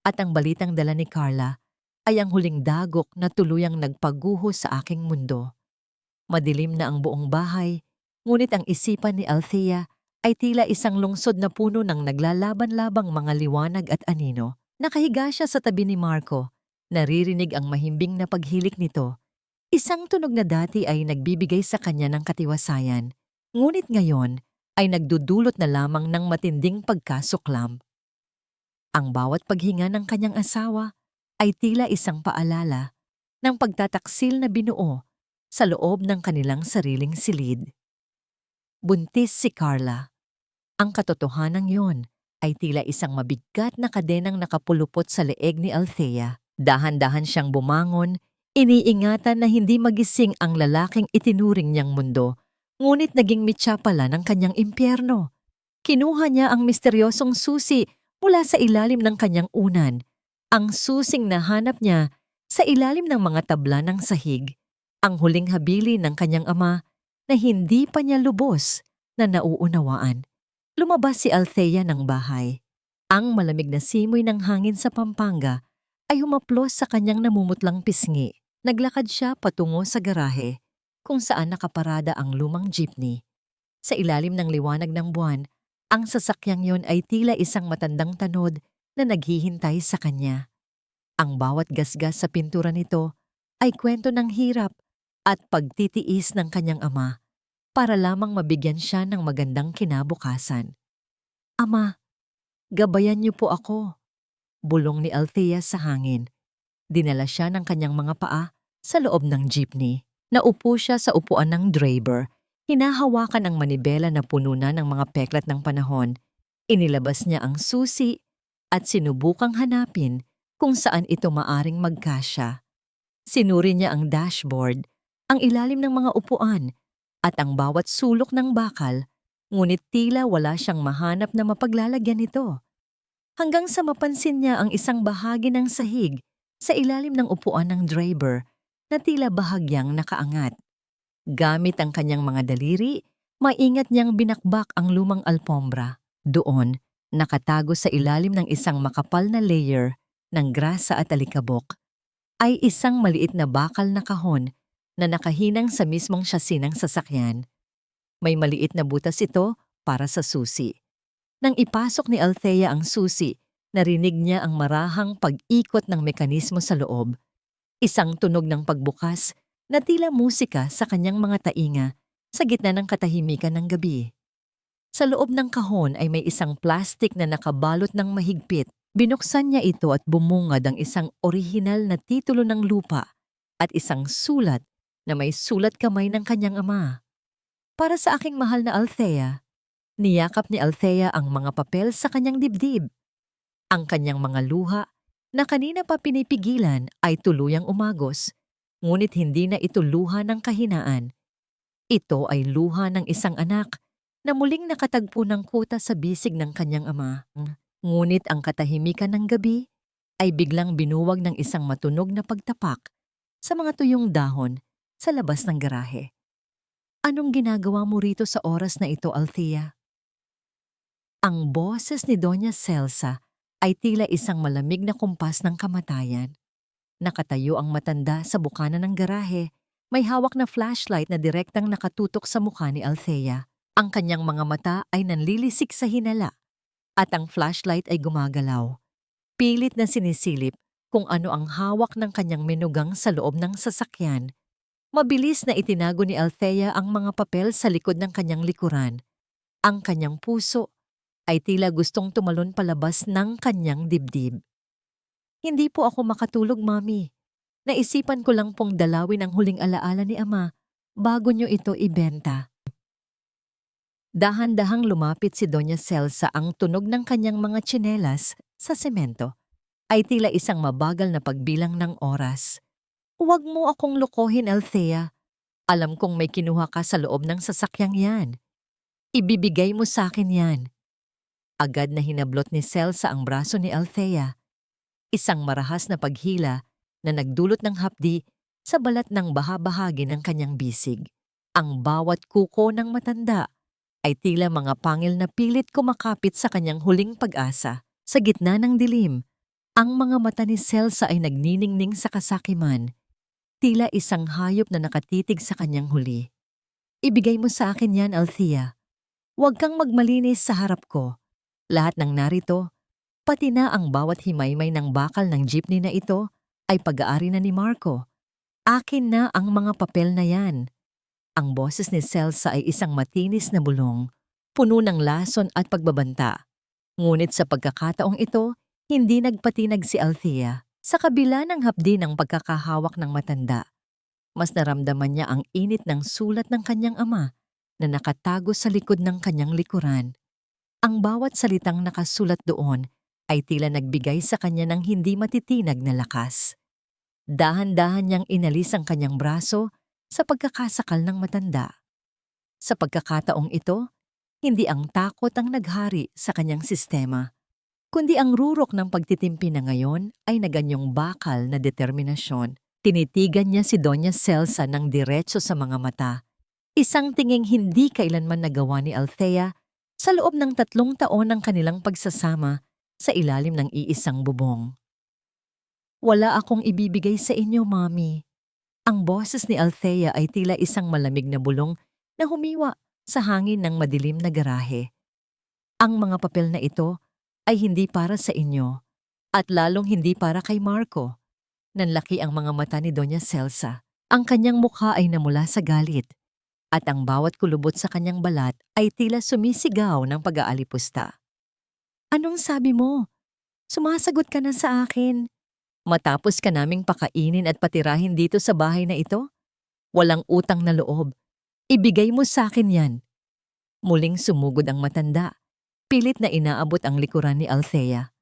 [SPEAKER 1] At ang balitang dala ni Carla ay ang huling dagok na tuluyang nagpaguho sa aking mundo. Madilim na ang buong bahay, ngunit ang isipan ni Althea ay tila isang lungsod na puno ng naglalaban-labang mga liwanag at anino. Nakahiga siya sa tabi ni Marco. Naririnig ang mahimbing na paghilik nito. Isang tunog na dati ay nagbibigay sa kanya ng katiwasayan, ngunit ngayon ay nagdudulot na lamang ng matinding pagkasuklam. Ang bawat paghinga ng kanyang asawa ay tila isang paalala ng pagtataksil na binuo sa loob ng kanilang sariling silid. Buntis si Carla. Ang katotohanan yon ay tila isang mabigat na kadenang nakapulupot sa leeg ni Althea. Dahan-dahan siyang bumangon, iniingatan na hindi magising ang lalaking itinuring niyang mundo, ngunit naging mitya pala ng kanyang impyerno. Kinuha niya ang misteryosong susi mula sa ilalim ng kanyang unan, ang susing nahanap niya sa ilalim ng mga tabla ng sahig, ang huling habili ng kanyang ama na hindi pa niya lubos na nauunawaan. Lumabas si Althea ng bahay. Ang malamig na simoy ng hangin sa Pampanga ay humaplos sa kanyang namumutlang pisngi. Naglakad siya patungo sa garahe kung saan nakaparada ang lumang jeepney. Sa ilalim ng liwanag ng buwan, ang sasakyang yon ay tila isang matandang tanod na naghihintay sa kanya. Ang bawat gasgas sa pintura nito ay kwento ng hirap at pagtitiis ng kanyang ama para lamang mabigyan siya ng magandang kinabukasan. "Ama, gabayan niyo po ako," bulong ni Althea sa hangin. Dinala siya ng kanyang mga paa sa loob ng jeepney. Naupo siya sa upuan ng driver. Hinahawakan ang manibela na puno na ng mga peklat ng panahon. Inilabas niya ang susi at sinubukang hanapin kung saan ito maaring magkasya. Sinuri niya ang dashboard, ang ilalim ng mga upuan, at ang bawat sulok ng bakal, ngunit tila wala siyang mahanap na mapaglalagyan nito. Hanggang sa mapansin niya ang isang bahagi ng sahig sa ilalim ng upuan ng driver na tila bahagyang nakaangat. Gamit ang kanyang mga daliri, maingat niyang binakbak ang lumang alpombra. Doon, nakatago sa ilalim ng isang makapal na layer ng grasa at alikabok, ay isang maliit na bakal na kahon na nakahinang sa mismong chassis ng sasakyan. May maliit na butas ito para sa susi. Nang ipasok ni Althea ang susi, narinig niya ang marahang pag-ikot ng mekanismo sa loob. Isang tunog ng pagbukas na tila musika sa kanyang mga tainga sa gitna ng katahimikan ng gabi. Sa loob ng kahon ay may isang plastik na nakabalot ng mahigpit. Binuksan niya ito at bumungad ang isang orihinal na titulo ng lupa at isang sulat na may sulat kamay ng kanyang ama. "Para sa aking mahal na Althea." Niyakap ni Althea ang mga papel sa kanyang dibdib. Ang kanyang mga luha na kanina pa pinipigilan ay tuluyang umagos, ngunit hindi na ito luha ng kahinaan. Ito ay luha ng isang anak na muling nakatagpo ng kuta sa bisig ng kanyang ama. Ngunit ang katahimikan ng gabi ay biglang binuwag ng isang matunog na pagtapak sa mga tuyong dahon sa labas ng garahe. "Anong ginagawa mo rito sa oras na ito, Althea?" Ang boses ni Doña Celsa ay tila isang malamig na kumpas ng kamatayan. Nakatayo ang matanda sa bukana ng garahe, may hawak na flashlight na direktang nakatutok sa mukha ni Althea. Ang kanyang mga mata ay nanlilisik sa hinala at ang flashlight ay gumagalaw. Pilit na sinisilip kung ano ang hawak ng kanyang menugang sa loob ng sasakyan. Mabilis na itinago ni Althea ang mga papel sa likod ng kanyang likuran. Ang kanyang puso ay tila gustong tumalon palabas ng kanyang dibdib. "Hindi po ako makatulog, Mami. Naisipan ko lang pong dalawin ang huling alaala ni Ama bago niyo ito ibenta." Dahan-dahang lumapit si Doña Celsa. Ang tunog ng kanyang mga tsinelas sa semento ay tila isang mabagal na pagbilang ng oras. "Huwag mo akong lokohin, Althea. Alam kong may kinuha ka sa loob ng sasakyang yan. Ibibigay mo sa akin yan." Agad na hinablot ni Celsa ang braso ni Althea. Isang marahas na paghila na nagdulot ng hapdi sa balat ng bahagi ng kanyang bisig. Ang bawat kuko ng matanda ay tila mga pangil na pilit kumakapit sa kanyang huling pag-asa. Sa gitna ng dilim, ang mga mata ni Celsa ay nagniningning sa kasakiman, tila isang hayop na nakatitig sa kanyang huli. "Ibigay mo sa akin yan, Althea. Huwag kang magmalinis sa harap ko. Lahat ng narito, pati na ang bawat himaymay ng bakal ng jeepney na ito, ay pag-aari na ni Marco. Akin na ang mga papel na yan." Ang boses ni Celsa ay isang matinis na bulong, puno ng lason at pagbabanta. Ngunit sa pagkakataong ito, hindi nagpatinag si Althea. Sa kabila ng hapdi ng pagkakahawak ng matanda, mas naramdaman niya ang init ng sulat ng kanyang ama na nakatago sa likod ng kanyang likuran. Ang bawat salitang nakasulat doon ay tila nagbigay sa kanya ng hindi matitinag na lakas. Dahan-dahan niyang inalis ang kanyang braso sa pagkakasakal ng matanda. Sa pagkakataong ito, hindi ang takot ang naghari sa kanyang sistema, kundi ang rurok ng pagtitimpi na ngayon ay naganyong bakal na determinasyon. Tinitigan niya si Doña Celsa ng diretso sa mga mata. Isang tinging hindi kailanman nagawa ni Althea sa loob ng 3 taon ng kanilang pagsasama sa ilalim ng iisang bubong. Wala akong ibibigay sa inyo, Mami. Ang boses ni Althea ay tila isang malamig na bulong na humiwa sa hangin ng madilim na garahe. Ang mga papel na ito ay hindi para sa inyo at lalong hindi para kay Marco. Nanlaki ang mga mata ni Doña Celsa. Ang kanyang mukha ay namula sa galit at ang bawat kulubot sa kanyang balat ay tila sumisigaw ng pag-aalipusta. Anong sabi mo? Sumasagot ka na sa akin. Matapos ka naming pakainin at patirahin dito sa bahay na ito? Walang utang na loob. Ibigay mo sa akin yan. Muling sumugod ang matanda. Pilit na inaabot ang likuran ni Althea.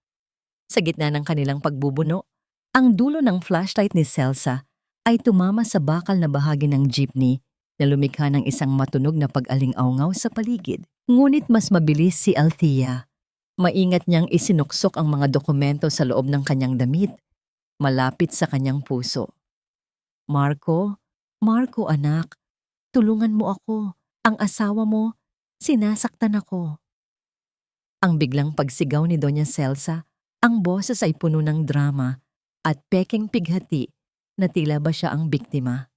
[SPEAKER 1] Sa gitna ng kanilang pagbubuno, ang dulo ng flashlight ni Celsa ay tumama sa bakal na bahagi ng jeepney na lumikha ng isang matunog na pag-aling-awngaw sa paligid. Ngunit mas mabilis si Althea. Maingat niyang isinuksok ang mga dokumento sa loob ng kanyang damit, malapit sa kanyang puso. Marco anak, tulungan mo ako. Ang asawa mo, sinasaktan ako. Ang biglang pagsigaw ni Doña Celsa, ang boses ay puno ng drama at peking pighati na tila ba siya ang biktima.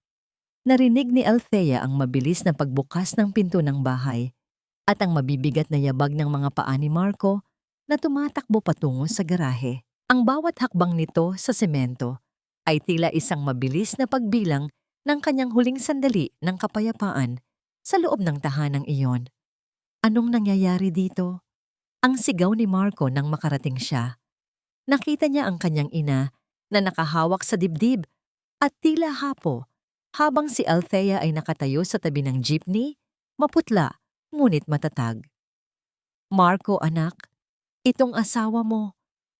[SPEAKER 1] Narinig ni Althea ang mabilis na pagbukas ng pinto ng bahay at ang mabibigat na yabag ng mga paa ni Marco na tumatakbo patungo sa garahe. Ang bawat hakbang nito sa semento ay tila isang mabilis na pagbilang ng kanyang huling sandali ng kapayapaan sa loob ng tahanang iyon. Anong nangyayari dito? Ang sigaw ni Marco nang makarating siya. Nakita niya ang kanyang ina na nakahawak sa dibdib at tila hapo habang si Althea ay nakatayo sa tabi ng jeepney, maputla ngunit matatag. Marco anak, itong asawa mo,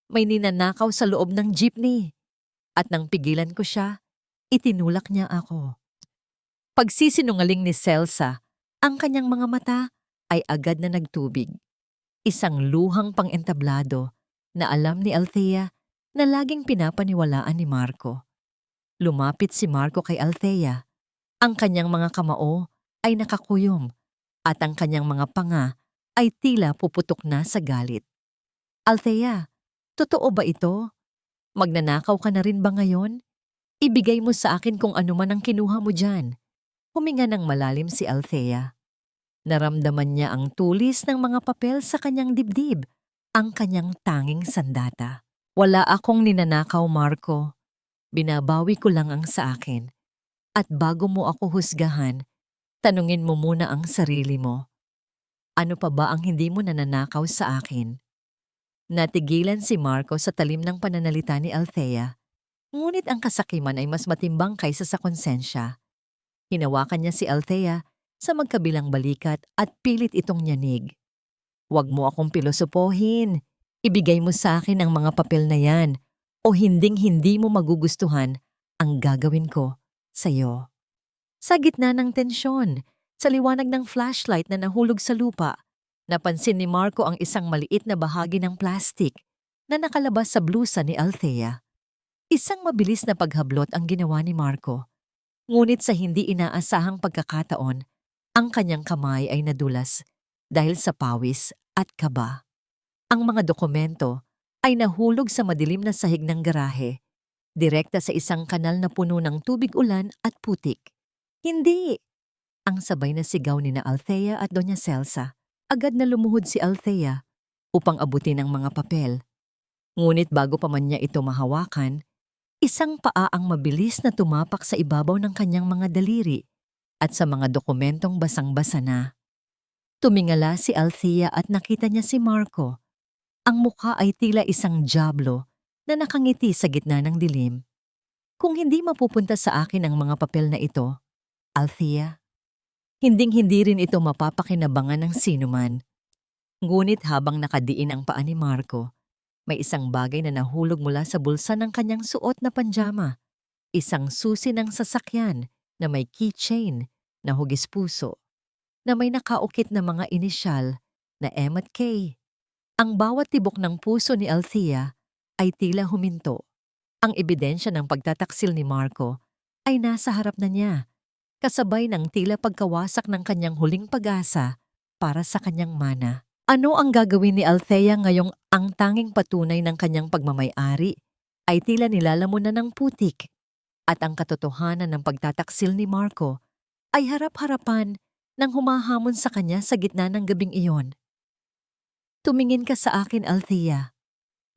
[SPEAKER 1] may ninanakaw sa loob ng jeepney. At nang pigilan ko siya, itinulak niya ako. Pagsisinungaling ni Celsa, ang kanyang mga mata ay agad na nagtubig. Isang luhang pang-entablado na alam ni Althea na laging pinapaniwalaan ni Marco. Lumapit si Marco kay Althea. Ang kanyang mga kamao ay nakakuyom at ang kanyang mga panga ay tila puputok na sa galit. Althea, totoo ba ito? Magnanakaw ka na rin ba ngayon? Ibigay mo sa akin kung ano man ang kinuha mo dyan. Huminga ng malalim si Althea. Naramdaman niya ang tulis ng mga papel sa kanyang dibdib, ang kanyang tanging sandata. Wala akong ninanakaw, Marco. Binabawi ko lang ang sa akin. At bago mo ako husgahan, tanungin mo muna ang sarili mo. Ano pa ba ang hindi mo nananakaw sa akin? Natigilan si Marco sa talim ng pananalita ni Althea, ngunit ang kasakiman ay mas matimbang kaysa sa konsensya. Hinawakan niya si Althea sa magkabilang balikat at pilit itong nyanig. Huwag mo akong pilosopohin. Ibigay mo sa akin ang mga papel na yan o hinding-hindi mo magugustuhan ang gagawin ko sa'yo. Sa gitna ng tensyon, sa liwanag ng flashlight na nahulog sa lupa, napansin ni Marco ang isang maliit na bahagi ng plastik na nakalabas sa blusa ni Althea. Isang mabilis na paghablot ang ginawa ni Marco. Ngunit sa hindi inaasahang pagkakataon, ang kanyang kamay ay nadulas dahil sa pawis at kaba. Ang mga dokumento ay nahulog sa madilim na sahig ng garahe, direkta sa isang kanal na puno ng tubig ulan at putik. Hindi! Ang sabay na sigaw ni na Althea at Doña Celsa. Agad na lumuhod si Althea upang abutin ang mga papel. Ngunit bago pa man niya ito mahawakan, isang paa ang mabilis na tumapak sa ibabaw ng kanyang mga daliri at sa mga dokumentong basang-basa na. Tumingala si Althea at nakita niya si Marco. Ang mukha ay tila isang diablo na nakangiti sa gitna ng dilim. Kung hindi mapupunta sa akin ang mga papel na ito, Althea, hinding-hindi rin ito mapapakinabangan ng sinuman. Ngunit habang nakadiin ang paa ni Marco, may isang bagay na nahulog mula sa bulsa ng kanyang suot na panjama. Isang susi ng sasakyan na may keychain na hugis puso, na may nakaukit na mga inisyal na M at K. Ang bawat tibok ng puso ni Althea ay tila huminto. Ang ebidensya ng pagtataksil ni Marco ay nasa harap na niya, kasabay ng tila pagkawasak ng kanyang huling pag-asa para sa kanyang mana. Ano ang gagawin ni Althea ngayong ang tanging patunay ng kanyang pagmamay-ari ay tila nilalamunan ng putik at ang katotohanan ng pagtataksil ni Marco ay harap-harapan ng humahamon sa kanya sa gitna ng gabing iyon? Tumingin ka sa akin, Althea.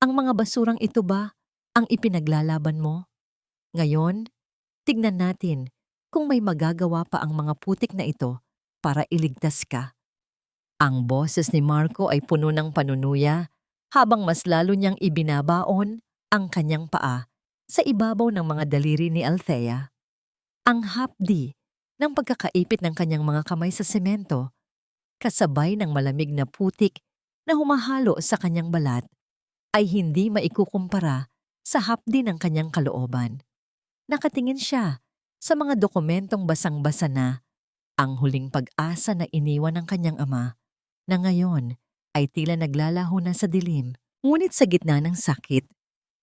[SPEAKER 1] Ang mga basurang ito ba ang ipinaglalaban mo? Ngayon, tignan natin kung may magagawa pa ang mga putik na ito para iligtas ka. Ang boses ni Marco ay puno ng panunuya habang mas lalo niyang ibinabaon ang kanyang paa sa ibabaw ng mga daliri ni Althea. Ang hapdi ng pagkakaipit ng kanyang mga kamay sa semento, kasabay ng malamig na putik na humahalo sa kanyang balat, ay hindi maikukumpara sa hapdi ng kanyang kalooban. Nakatingin siya sa mga dokumentong basang-basa na ang huling pag-asa na iniwan ng kanyang ama, na ngayon ay tila naglalaho na sa dilim. Ngunit sa gitna ng sakit,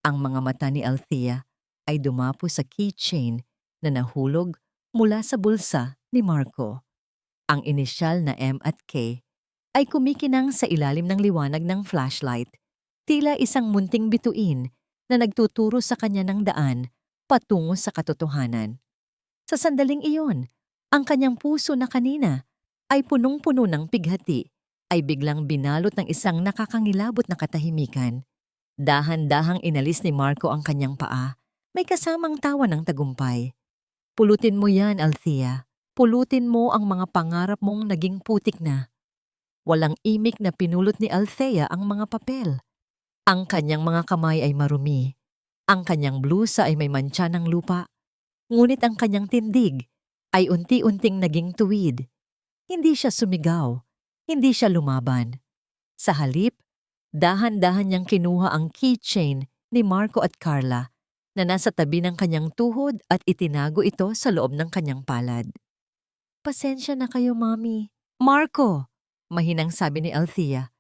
[SPEAKER 1] ang mga mata ni Althea ay dumapo sa keychain na nahulog mula sa bulsa ni Marco. Ang inisyal na M at K ay kumikinang sa ilalim ng liwanag ng flashlight, tila isang munting bituin na nagtuturo sa kanya ng daan patungo sa katotohanan. Sa sandaling iyon, ang kanyang puso na kanina ay punong-puno ng pighati ay biglang binalot ng isang nakakangilabot na katahimikan. Dahan-dahang inalis ni Marco ang kanyang paa, may kasamang tawa ng tagumpay. Pulutin mo yan, Althea. Pulutin mo ang mga pangarap mong naging putik na. Walang imik na pinulot ni Althea ang mga papel. Ang kanyang mga kamay ay marumi. Ang kanyang blusa ay may mantsa ng lupa. Ngunit ang kanyang tindig ay unti-unting naging tuwid. Hindi siya sumigaw. Hindi siya lumaban. Sa halip, dahan-dahan niyang kinuha ang keychain ni Marco at Carla na nasa tabi ng kanyang tuhod at itinago ito sa loob ng kanyang palad. Pasensya na kayo, Mami. Marco! Mahinang sabi ni Althea.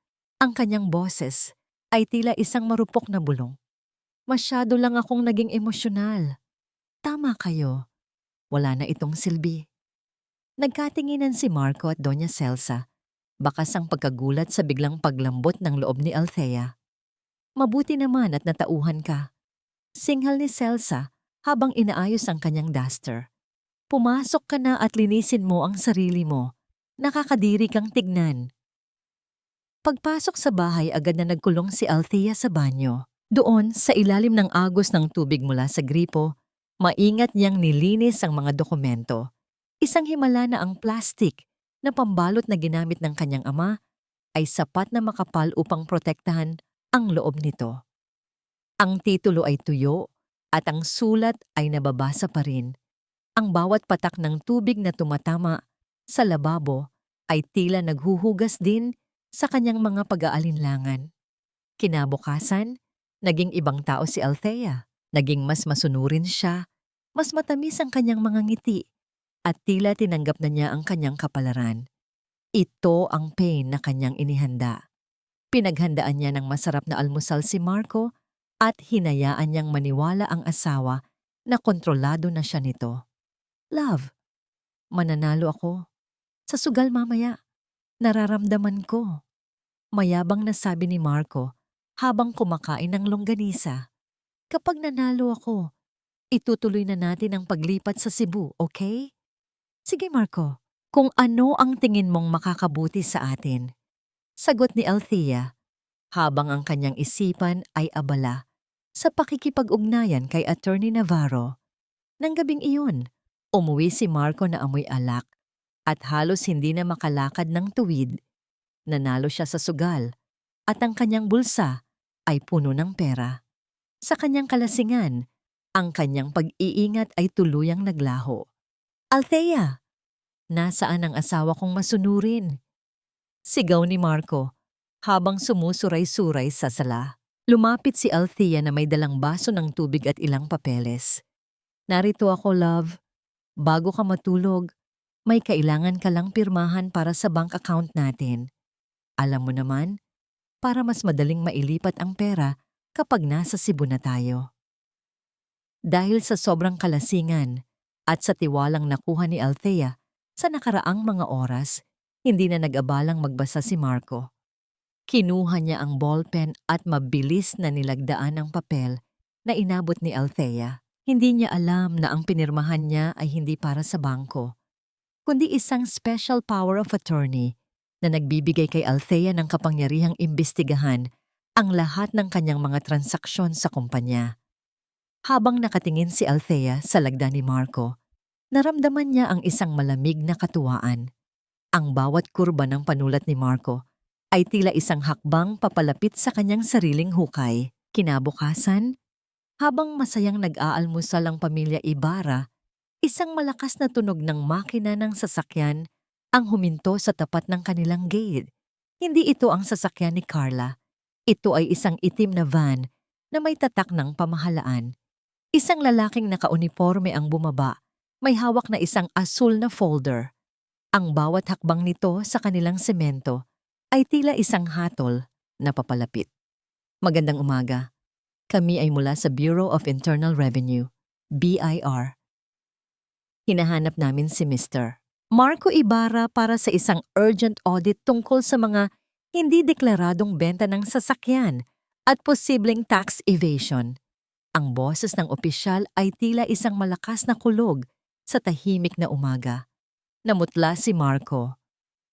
[SPEAKER 1] Ang kanyang boses ay tila isang marupok na bulong. Masyado lang akong naging emosyonal. Tama kayo. Wala na itong silbi. Nagkatinginan si Marco at Doña Celsa, bakas ang pagkagulat sa biglang paglambot ng loob ni Althea. Mabuti naman at natauhan ka. Singhal ni Celsa habang inaayos ang kanyang duster. Pumasok ka na at linisin mo ang sarili mo. Nakakadiri kang tignan. Pagpasok sa bahay, agad na nagkulong si Althea sa banyo. Doon, sa ilalim ng agos ng tubig mula sa gripo, maingat niyang nilinis ang mga dokumento. Isang himala na ang plastik na pambalot na ginamit ng kanyang ama ay sapat na makapal upang protektahan ang loob nito. Ang titulo ay tuyo at ang sulat ay nababasa pa rin. Ang bawat patak ng tubig na tumatama sa lababo ay tila naghuhugas din sa kanyang mga pag-aalinlangan. Kinabukasan, naging ibang tao si Althea. Naging mas masunurin siya, mas matamis ang kanyang mga ngiti, at tila tinanggap na niya ang kanyang kapalaran. Ito ang pain na kanyang inihanda. Pinaghandaan niya ng masarap na almusal si Marco at hinayaan niyang maniwala ang asawa na kontrolado na siya nito. Love, mananalo ako. Sa sugal mamaya, nararamdaman ko. Mayabang na sabi ni Marco habang kumakain ng longganisa. Kapag nanalo ako, itutuloy na natin ang paglipat sa Cebu, okay? Sige Marco, kung ano ang tingin mong makakabuti sa atin. Sagot ni Althea habang ang kanyang isipan ay abala sa pakikipag-ugnayan kay Attorney Navarro. Nang gabing iyon, umuwi si Marco na amoy alak at halos hindi na makalakad ng tuwid. Nanalo siya sa sugal at ang kanyang bulsa ay puno ng pera. Sa kanyang kalasingan, ang kanyang pag-iingat ay tuluyang naglaho. Althea, nasaan ang asawa kong masunurin? Sigaw ni Marco habang sumusuray-suray sa sala. Lumapit si Althea na may dalang baso ng tubig at ilang papeles. Narito ako, love. Bago ka matulog, may kailangan ka lang pirmahan para sa bank account natin. Alam mo naman, para mas madaling mailipat ang pera kapag nasa Cebu na tayo. Dahil sa sobrang kalasingan at sa tiwalang nakuha ni Althea sa nakaraang mga oras, hindi na nag-abalang magbasa si Marco. Kinuha niya ang ballpen at mabilis na nilagdaan ang papel na inabot ni Althea. Hindi niya alam na ang pinirmahan niya ay hindi para sa bangko, kundi isang special power of attorney na nagbibigay kay Althea ng kapangyarihang imbestigahan ang lahat ng kanyang mga transaksyon sa kumpanya. Habang nakatingin si Althea sa lagda ni Marco, naramdaman niya ang isang malamig na katuwaan. Ang bawat kurba ng panulat ni Marco ay tila isang hakbang papalapit sa kanyang sariling hukay. Kinabukasan, habang masayang nag-aalmusal ang pamilya Ibarra, isang malakas na tunog ng makina ng sasakyan ang huminto sa tapat ng kanilang gate. Hindi ito ang sasakyan ni Carla. Ito ay isang itim na van na may tatak ng pamahalaan. Isang lalaking nakauniforme ang bumaba, may hawak na isang asul na folder. Ang bawat hakbang nito sa kanilang semento ay tila isang hatol na papalapit. Magandang umaga. Kami ay mula sa Bureau of Internal Revenue, BIR. Hinahanap namin si Mr. Marco Ibarra para sa isang urgent audit tungkol sa mga hindi deklaradong benta ng sasakyan at posibleng tax evasion. Ang boses ng opisyal ay tila isang malakas na kulog sa tahimik na umaga. Namutla si Marco.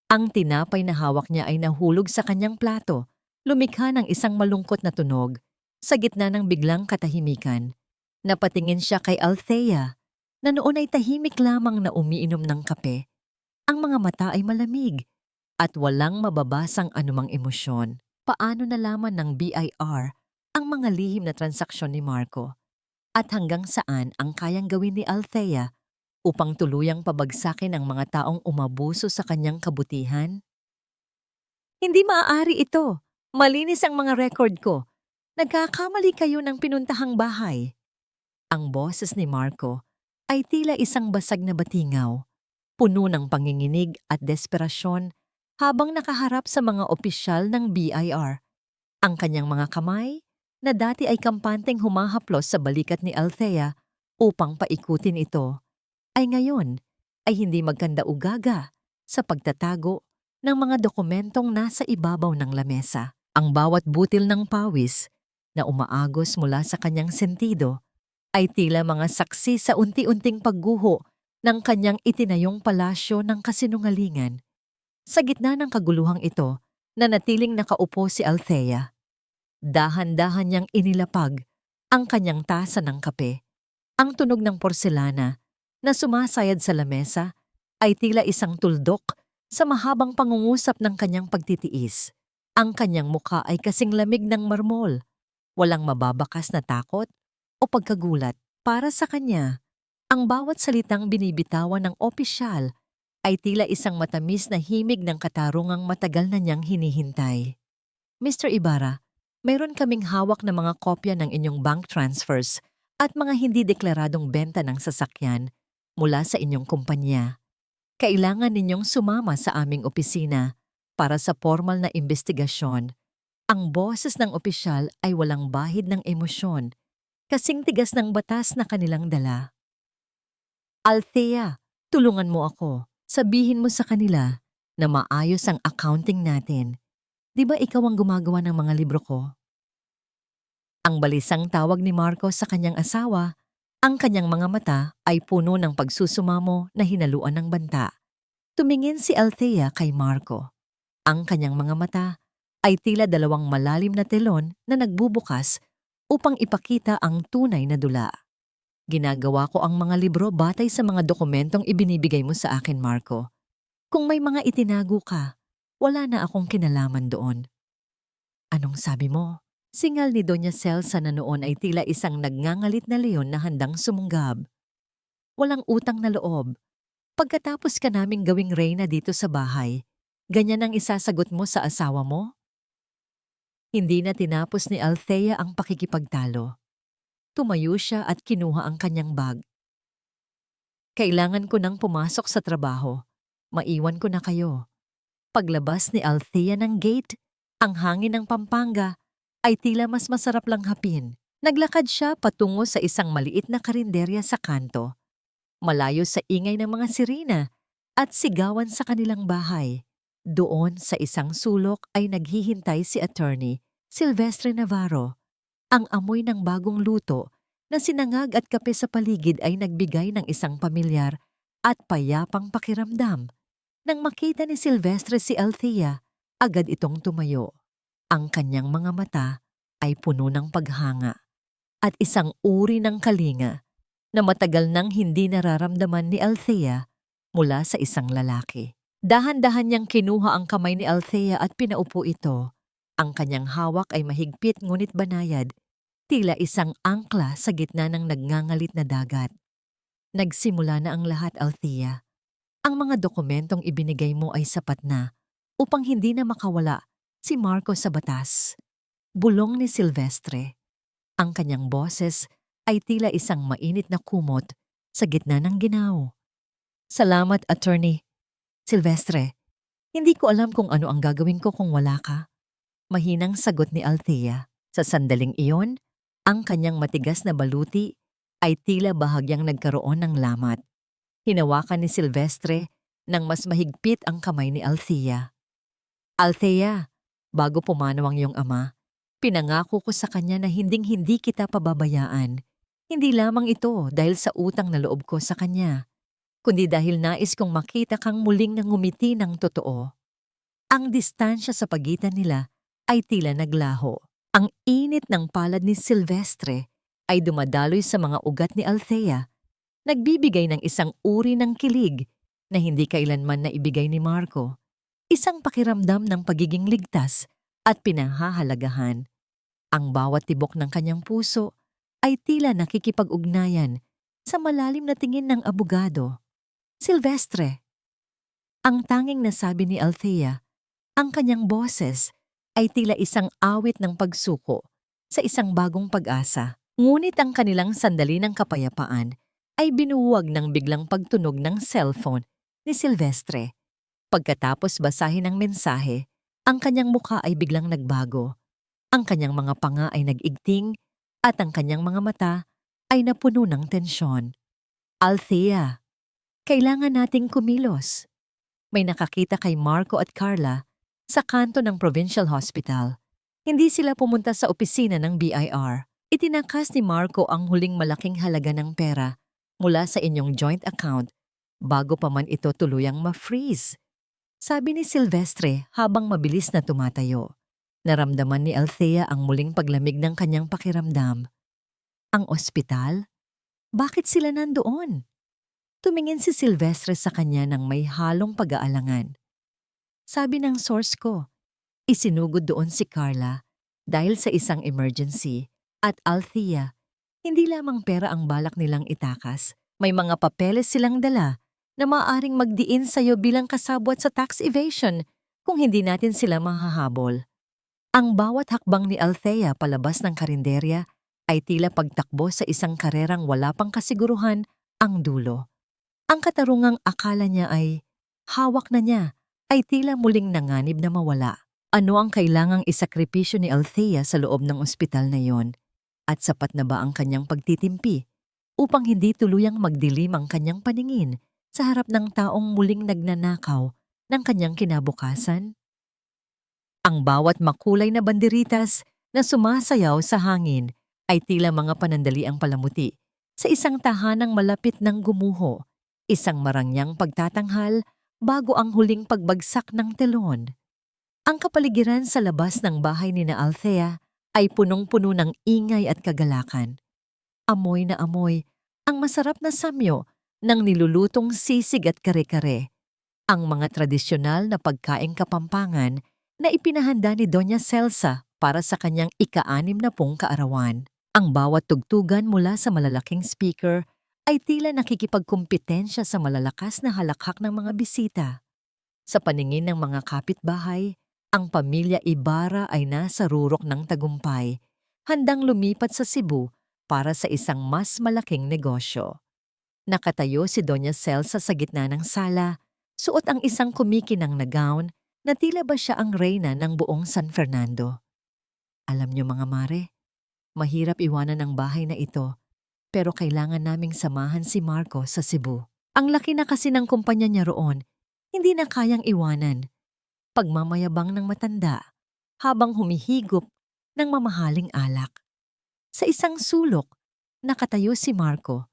[SPEAKER 1] Ang tinapay na hawak niya ay nahulog sa kanyang plato, lumikha ng isang malungkot na tunog. Sa gitna ng biglang katahimikan, napatingin siya kay Althea na noon ay tahimik lamang na umiinom ng kape. Ang mga mata ay malamig at walang mababasang anumang emosyon. Paano nalaman ng BIR ang mga lihim na transaksyon ni Marco? At hanggang saan ang kayang gawin ni Althea upang tuluyang pabagsakin ang mga taong umabuso sa kanyang kabutihan? Hindi maaari ito. Malinis ang mga record ko. Nagkakamali kayo ng pinuntahang bahay. Ang boses ni Marco ay tila isang basag na batingaw, puno ng panginginig at desperasyon habang nakaharap sa mga opisyal ng BIR. Ang kanyang mga kamay, na dati ay kampanteng humahaplos sa balikat ni Althea upang paikutin ito, ay ngayon ay hindi magkanda-ugaga sa pagtatago ng mga dokumentong nasa ibabaw ng lamesa. Ang bawat butil ng pawis na umaagos mula sa kanyang sentido ay tila mga saksi sa unti-unting pagguho ng kanyang itinayong palasyo ng kasinungalingan. Sa gitna ng kaguluhang ito, nanatiling nakaupo si Althea. Dahan-dahan niyang inilapag ang kanyang tasa ng kape. Ang tunog ng porselana na sumasayad sa lamesa ay tila isang tuldok sa mahabang pangungusap ng kanyang pagtitiis. Ang kanyang mukha ay kasing lamig ng marmol. Walang mababakas na takot o pagkagulat. Para sa kanya, ang bawat salitang binibitawan ng opisyal ay tila isang matamis na himig ng katarungang matagal na niyang hinihintay. Mr. Ibarra, mayroon kaming hawak na mga kopya ng inyong bank transfers at mga hindi deklaradong benta ng sasakyan mula sa inyong kumpanya. Kailangan ninyong sumama sa aming opisina para sa formal na investigasyon. Ang boses ng opisyal ay walang bahid ng emosyon, kasing tigas ng batas na kanilang dala. Althea, tulungan mo ako. Sabihin mo sa kanila na maayos ang accounting natin. Di ba ikaw ang gumagawa ng mga libro ko? Ang balisang tawag ni Marco sa kanyang asawa, ang kanyang mga mata ay puno ng pagsusumamo na hinaluan ng banta. Tumingin si Althea kay Marco. Ang kanyang mga mata ay tila dalawang malalim na telon na nagbubukas upang ipakita ang tunay na dula. Ginagawa ko ang mga libro batay sa mga dokumentong ibinibigay mo sa akin, Marco. Kung may mga itinago ka, wala na akong kinalaman doon. Anong sabi mo? Singal ni Doña Celsa na noon ay tila isang nagngangalit na leon na handang sumunggab. Walang utang na loob. Pagkatapos ka naming gawing reyna dito sa bahay, ganyan ang isasagot mo sa asawa mo? Hindi na tinapos ni Althea ang pakikipagtalo. Tumayo siya at kinuha ang kanyang bag. Kailangan ko nang pumasok sa trabaho. Maiwan ko na kayo. Paglabas ni Althea ng gate, ang hangin ng Pampanga ay tila mas masarap lang hapin. Naglakad siya patungo sa isang maliit na karinderya sa kanto, malayo sa ingay ng mga sirena at sigawan sa kanilang bahay. Doon sa isang sulok ay naghihintay si Attorney Silvestre Navarro. Ang amoy ng bagong luto na sinangag at kape sa paligid ay nagbigay ng isang pamilyar at payapang pakiramdam. Nang makita ni Silvestre si Althea, agad itong tumayo. Ang kanyang mga mata ay puno ng paghanga at isang uri ng kalinga na matagal nang hindi nararamdaman ni Althea mula sa isang lalaki. Dahan-dahan niyang kinuha ang kamay ni Althea at pinaupo ito. Ang kanyang hawak ay mahigpit ngunit banayad, tila isang angkla sa gitna ng nagngangalit na dagat. Nagsimula na ang lahat, Althea. Ang mga dokumentong ibinigay mo ay sapat na upang hindi na makawala si Marco sa batas. Bulong ni Silvestre. Ang kanyang boses ay tila isang mainit na kumot sa gitna ng ginaw. Salamat, Attorney Silvestre. Hindi ko alam kung ano ang gagawin ko kung wala ka. Mahinang sagot ni Althea. Sa sandaling iyon, ang kanyang matigas na baluti ay tila bahagyang nagkaroon ng lamat. Hinawakan ni Silvestre nang mas mahigpit ang kamay ni Althea. Althea, bago pumanaw ang iyong ama, pinangako ko sa kanya na hinding-hindi kita pababayaan. Hindi lamang ito dahil sa utang na loob ko sa kanya, kundi dahil nais kong makita kang muling nangumiti ng totoo. Ang distansya sa pagitan nila ay tila naglaho. Ang init ng palad ni Silvestre ay dumadaloy sa mga ugat ni Althea, nagbibigay ng isang uri ng kilig na hindi kailanman naibigay ni Marco. Isang pakiramdam ng pagiging ligtas at pinahahalagahan. Ang bawat tibok ng kanyang puso ay tila nakikipag-ugnayan sa malalim na tingin ng abogado. Silvestre. Ang tanging nasabi ni Althea, ang kanyang boses ay tila isang awit ng pagsuko sa isang bagong pag-asa. Ngunit ang kanilang sandali ng kapayapaan ay binuwag ng biglang pagtunog ng cellphone ni Silvestre. Pagkatapos basahin ang mensahe, ang kanyang mukha ay biglang nagbago. Ang kanyang mga panga ay nag-igting at ang kanyang mga mata ay napuno ng tensyon. Althea, kailangan nating kumilos. May nakakita kay Marco at Carla sa kanto ng Provincial Hospital. Hindi sila pumunta sa opisina ng BIR. Itinakas ni Marco ang huling malaking halaga ng pera mula sa inyong joint account bago pa man ito tuluyang ma-freeze. Sabi ni Silvestre habang mabilis na tumatayo. Naramdaman ni Althea ang muling paglamig ng kanyang pakiramdam. Ang ospital? Bakit sila nandoon? Tumingin si Silvestre sa kanya ng may halong pag-aalangan. Sabi ng source ko, isinugod doon si Carla dahil sa isang emergency at Althea, hindi lamang pera ang balak nilang itakas, may mga papeles silang dala na maaaring magdiin sa'yo bilang kasabwat sa tax evasion kung hindi natin sila mahahabol. Ang bawat hakbang ni Althea palabas ng karinderya ay tila pagtakbo sa isang karerang wala pang kasiguruhan ang dulo. Ang katarungang akala niya ay hawak na niya ay tila muling nanganib na mawala. Ano ang kailangang isakripisyo ni Althea sa loob ng ospital na yon? At sapat na ba ang kanyang pagtitimpi upang hindi tuluyang magdilim ang kanyang paningin sa harap ng taong muling nagnanakaw ng kanyang kinabukasan? Ang bawat makulay na banderitas na sumasayaw sa hangin ay tila mga panandaliang palamuti sa isang tahanang malapit ng gumuho, isang marangyang pagtatanghal bago ang huling pagbagsak ng telon. Ang kapaligiran sa labas ng bahay ni na Althea ay punong-puno ng ingay at kagalakan. Amoy na amoy, ang masarap na samyo ng nilulutong sisig at kare-kare. Ang mga tradisyonal na pagkaing Kapampangan na ipinahanda ni Doña Celsa para sa kanyang ika-60 kaarawan. Ang bawat tugtugan mula sa malalaking speaker ay tila nakikipagkumpetensya sa malalakas na halakhak ng mga bisita. Sa paningin ng mga kapitbahay, ang pamilya Ibarra ay nasa rurok ng tagumpay, handang lumipat sa Cebu para sa isang mas malaking negosyo. Nakatayo si Doña Celsa sa gitna ng sala, suot ang isang kumikinang na gown na tila ba siya ang reyna ng buong San Fernando. Alam niyo mga mare, mahirap iwanan ang bahay na ito, pero kailangan naming samahan si Marco sa Cebu. Ang laki na kasi ng kumpanya niya roon, hindi na kayang iwanan. pagmamayabang ng matanda habang humihigop ng mamahaling alak. Sa isang sulok, nakatayo si Marco,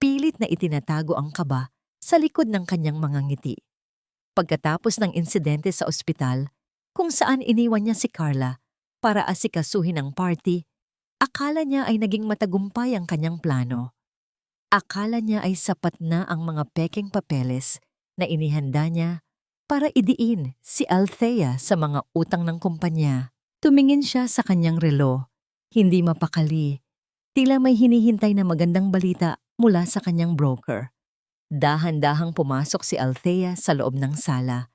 [SPEAKER 1] pilit na itinatago ang kaba sa likod ng kanyang mga ngiti. Pagkatapos ng insidente sa ospital, kung saan iniwan niya si Carla para asikasuhin ang party, akala niya ay naging matagumpay ang kanyang plano. Akala niya ay sapat na ang mga pekeng papeles na inihanda niya para idiin si Althea sa mga utang ng kumpanya. Tumingin siya sa kanyang relo, hindi mapakali. Tila may hinihintay na magandang balita mula sa kanyang broker. Dahan-dahang pumasok si Althea sa loob ng sala.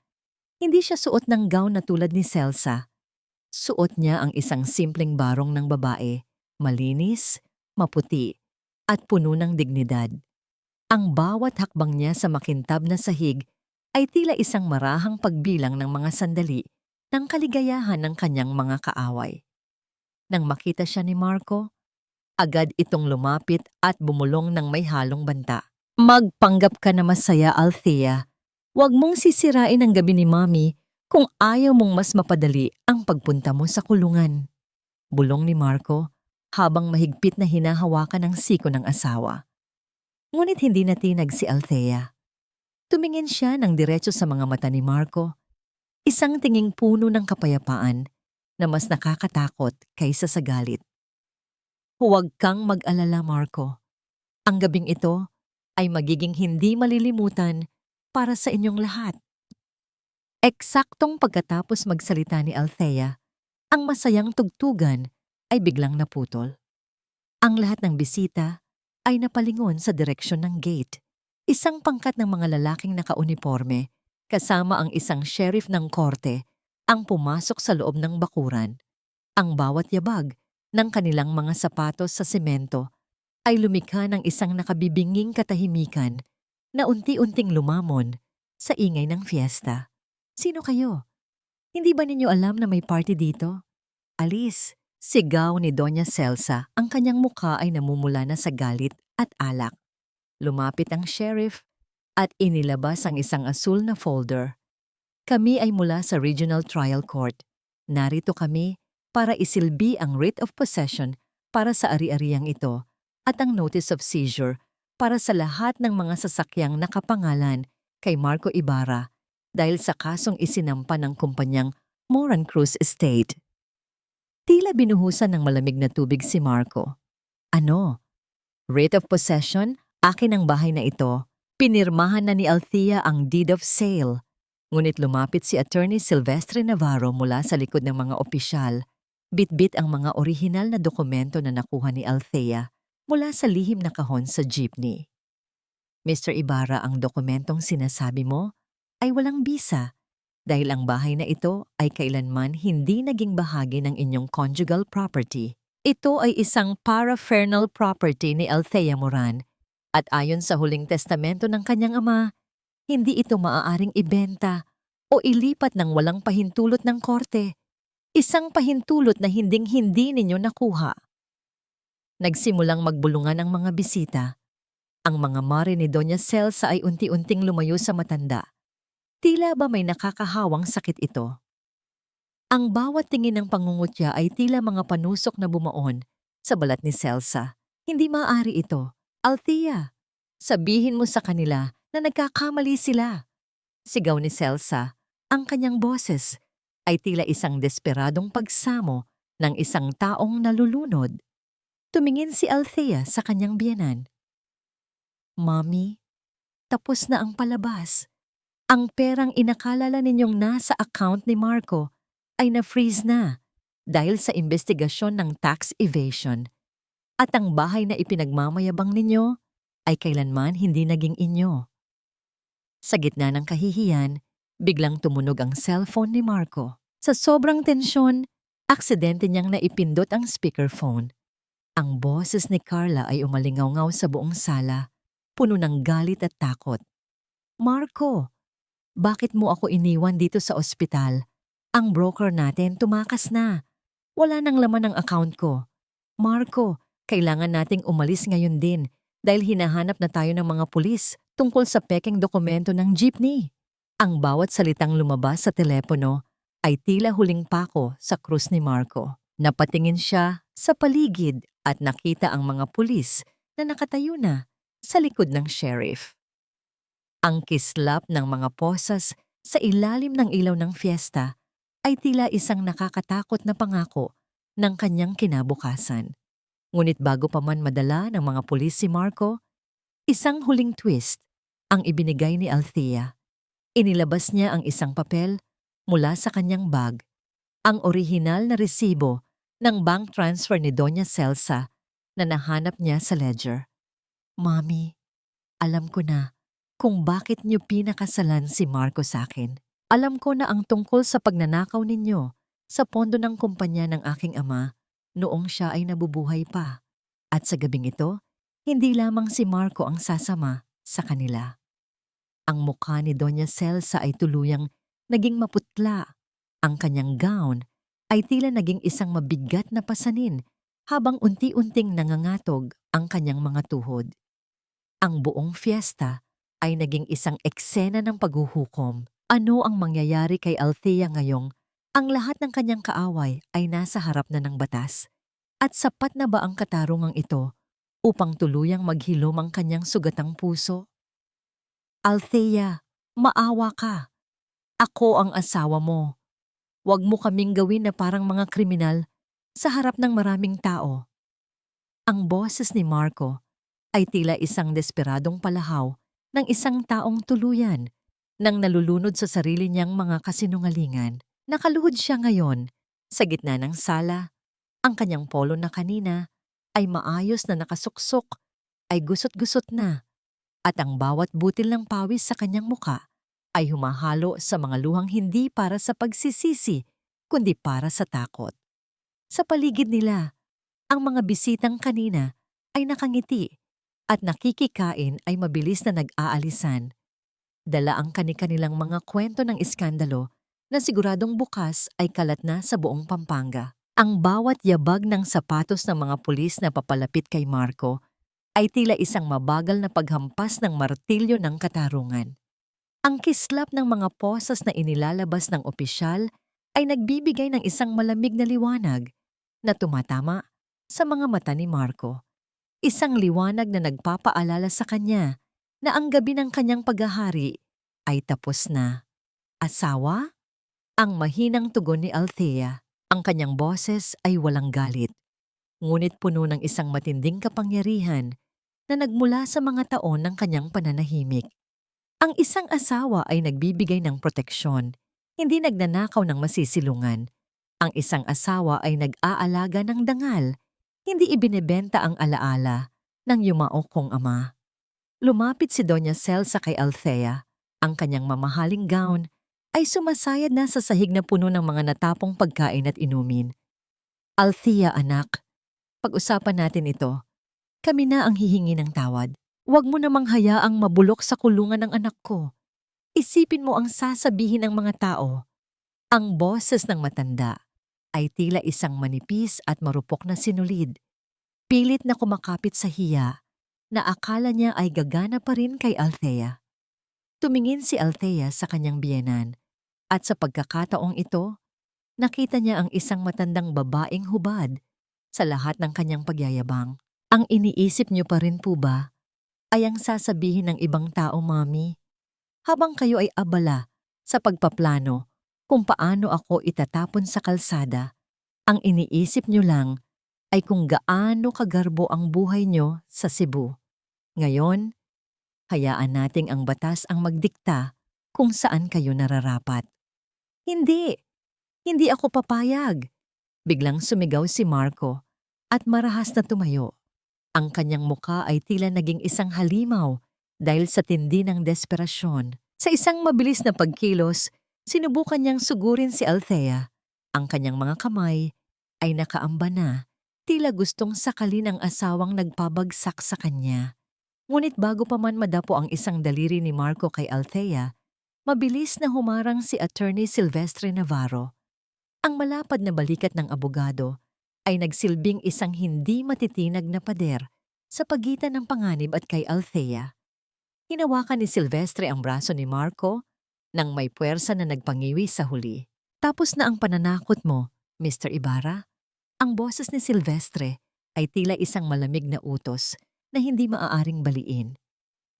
[SPEAKER 1] Hindi siya suot ng gown na tulad ni Celsa. Suot niya ang isang simpleng barong ng babae, malinis, maputi, at puno ng dignidad. Ang bawat hakbang niya sa makintab na sahig ay tila isang marahang pagbilang ng mga sandali ng kaligayahan ng kanyang mga kaaway. Nang makita siya ni Marco, agad itong lumapit at bumulong ng may halong banta. Magpanggap ka na masaya, Althea. Huwag mong sisirain ang gabi ni Mami kung ayaw mong mas mapadali ang pagpunta mo sa kulungan. Bulong ni Marco habang mahigpit na hinahawakan ang siko ng asawa. Ngunit hindi natinag si Althea. Tumingin siya ng diretso sa mga mata ni Marco, isang tinging puno ng kapayapaan na mas nakakatakot kaysa sa galit. Huwag kang mag-alala, Marco. Ang gabing ito ay magiging hindi malilimutan para sa inyong lahat. Eksaktong pagkatapos magsalita ni Althea, ang masayang tugtugan ay biglang naputol. Ang lahat ng bisita ay napalingon sa direksyon ng gate. Isang pangkat ng mga lalaking nakauniporme, kasama ang isang sheriff ng korte, ang pumasok sa loob ng bakuran. Ang bawat yabag ng kanilang mga sapatos sa semento ay lumikha ng isang nakabibinging katahimikan na unti-unting lumamon sa ingay ng fiesta. Sino kayo? Hindi ba ninyo alam na may party dito? Alis, sigaw ni Doña Celsa, ang kanyang mukha ay namumula na sa galit at alak. Lumapit ang sheriff at inilabas ang isang asul na folder. Kami ay mula sa Regional Trial Court. Narito kami para isilbi ang writ of possession para sa ari-ariang ito at ang notice of seizure para sa lahat ng mga sasakyang nakapangalan kay Marco Ibarra dahil sa kasong isinampa ng kumpanyang Moran Cruz Estate. Tila binuhusan ng malamig na tubig si Marco. Ano? Writ of possession? Akin ang bahay na ito. Pinirmahan na ni Althea ang deed of sale. Ngunit lumapit si Attorney Silvestre Navarro mula sa likod ng mga opisyal. Bitbit ang mga orihinal na dokumento na nakuha ni Althea mula sa lihim na kahon sa jeepney. Mr. Ibarra, ang dokumentong sinasabi mo ay walang bisa dahil ang bahay na ito ay kailanman hindi naging bahagi ng inyong conjugal property. Ito ay isang paraphernal property ni Althea Moran at ayon sa huling testamento ng kanyang ama, hindi ito maaaring ibenta o ilipat ng walang pahintulot ng korte. Isang pahintulot na hinding-hindi ninyo nakuha. Nagsimulang magbulungan ang mga bisita. Ang mga mare ni Doña Celsa ay unti-unting lumayo sa matanda. Tila ba may nakakahawang sakit ito? Ang bawat tingin ng pangungutya ay tila mga panusok na bumaon sa balat ni Celsa. Hindi maaari ito. Althea, sabihin mo sa kanila na nagkakamali sila. Sigaw ni Celsa, ang kanyang boses ay tila isang desperadong pagsamo ng isang taong nalulunod. Tumingin si Althea sa kanyang biyenan. Mami, tapos na ang palabas. Ang perang inakalala ninyong nasa account ni Marco ay na-freeze na dahil sa investigasyon ng tax evasion. At ang bahay na ipinagmamayabang ninyo ay kailanman hindi naging inyo. Sa gitna ng kahihiyan, biglang tumunog ang cellphone ni Marco. Sa sobrang tensyon, aksidente niyang naipindot ang speakerphone. Ang boses ni Carla ay umalingaw-ngaw sa buong sala, puno ng galit at takot. Marco, bakit mo ako iniwan dito sa ospital? Ang broker natin tumakas na. Wala nang laman ang account ko. Marco, kailangan nating umalis ngayon din dahil hinahanap na tayo ng mga pulis tungkol sa pekeng dokumento ng jeepney. Ang bawat salitang lumabas sa telepono ay tila huling pako sa krus ni Marco. Napatingin siya sa paligid at nakita ang mga pulis na nakatayo na sa likod ng sheriff. Ang kislap ng mga posas sa ilalim ng ilaw ng fiesta ay tila isang nakakatakot na pangako ng kanyang kinabukasan. Ngunit bago pa man madala ng mga pulis si Marco, isang huling twist ang ibinigay ni Althea. Inilabas niya ang isang papel mula sa kanyang bag, ang orihinal na resibo ng bank transfer ni Doña Celsa na nahanap niya sa ledger. Mami, alam ko na kung bakit niyo pinakasalan si Marco sa akin. Alam ko na ang tungkol sa pagnanakaw ninyo sa pondo ng kumpanya ng aking ama noong siya ay nabubuhay pa. At sa gabing ito, hindi lamang si Marco ang sasama sa kanila. Ang mukha ni Doña Celsa ay tuluyang naging maputla. Ang kanyang gown ay tila naging isang mabigat na pasanin habang unti-unting nangangatog ang kanyang mga tuhod. Ang buong fiesta ay naging isang eksena ng paghuhukom. Ano ang mangyayari kay Althea ngayong ang lahat ng kanyang kaaway ay nasa harap na ng batas? At sapat na ba ang katarungang ito upang tuluyang maghilom ang kanyang sugatang puso? Althea, maawa ka. Ako ang asawa mo. Huwag mo kaming gawin na parang mga kriminal sa harap ng maraming tao. Ang boses ni Marco ay tila isang desperadong palahaw ng isang taong tuluyan nang nalulunod sa sarili niyang mga kasinungalingan. Nakaluhod siya ngayon sa gitna ng sala. Ang kanyang polo na kanina ay maayos na nakasuksok, ay gusot-gusot na, at ang bawat butil ng pawis sa kanyang muka ay humahalo sa mga luhang hindi para sa pagsisisi, kundi para sa takot. Sa paligid nila, ang mga bisitang kanina ay nakangiti at nakikikain ay mabilis na nag-aalisan. Dala ang kani-kanilang mga kwento ng iskandalo na siguradong bukas ay kalat na sa buong Pampanga. Ang bawat yabag ng sapatos ng mga pulis na papalapit kay Marco ay tila isang mabagal na paghampas ng martilyo ng katarungan. Ang kislap ng mga posas na inilalabas ng opisyal ay nagbibigay ng isang malamig na liwanag na tumatama sa mga mata ni Marco. Isang liwanag na nagpapaalala sa kanya na ang gabi ng kanyang paghahari ay tapos na. Asawa? Ang mahinang tugon ni Althea. Ang kanyang boses ay walang galit, ngunit puno ng isang matinding kapangyarihan na nagmula sa mga taon ng kanyang pananahimik. Ang isang asawa ay nagbibigay ng proteksyon, hindi nagnanakaw ng masisilungan. Ang isang asawa ay nag-aalaga ng dangal, hindi ibinebenta ang alaala ng yumao kong ama. Lumapit si Doña Celsa kay Althea. Ang kanyang mamahaling gown ay sumasayad na sa sahig na puno ng mga natapong pagkain at inumin. Althea, anak, pag-usapan natin ito. Kami na ang hihingi ng tawad. Huwag mo namang hayaang mabulok sa kulungan ng anak ko. Isipin mo ang sasabihin ng mga tao. Ang boses ng matanda ay tila isang manipis at marupok na sinulid. Pilit na kumakapit sa hiya na akala niya ay gagana pa rin kay Althea. Tumingin si Althea sa kanyang biyenan at sa pagkakataong ito, nakita niya ang isang matandang babaeng hubad sa lahat ng kanyang pagyayabang. Ang iniisip niyo pa rin po ba ay ang sasabihin ng ibang tao, Mami, habang kayo ay abala sa pagpaplano kung paano ako itatapon sa kalsada. Ang iniisip niyo lang ay kung gaano kagarbo ang buhay niyo sa Cebu. Ngayon, hayaan nating ang batas ang magdikta kung saan kayo nararapat. Hindi! Hindi ako papayag! Biglang sumigaw si Marco at marahas na tumayo. Ang kanyang muka ay tila naging isang halimaw dahil sa tindi ng desperasyon. Sa isang mabilis na pagkilos, sinubukan niyang sugurin si Althea. Ang kanyang mga kamay ay nakaamba na, tila gustong sakalin ang asawang nagpabagsak sa kanya. Ngunit bago pa man madapo ang isang daliri ni Marco kay Althea, mabilis na humarang si Attorney Silvestre Navarro. Ang malapad na balikat ng abogado ay nagsilbing isang hindi matitinag na pader sa pagitan ng panganib at kay Althea. Hinawakan ni Silvestre ang braso ni Marco nang may puwersa na nagpangiwi sa huli. Tapos na ang pananakot mo, Mr. Ibarra? Ang boses ni Silvestre ay tila isang malamig na utos na hindi maaaring baliin.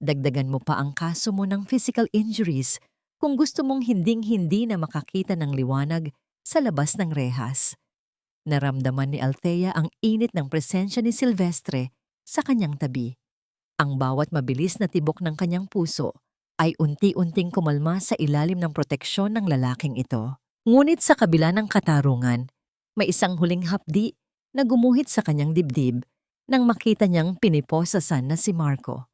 [SPEAKER 1] Dagdagan mo pa ang kaso mo ng physical injuries kung gusto mong hinding-hindi na makakita ng liwanag sa labas ng rehas. Naramdaman ni Althea ang init ng presensya ni Silvestre sa kanyang tabi. Ang bawat mabilis na tibok ng kanyang puso ay unti-unting kumalma sa ilalim ng proteksyon ng lalaking ito. Ngunit sa kabila ng katarungan, may isang huling hapdi na gumuhit sa kanyang dibdib nang makita niyang piniposasan na si Marco.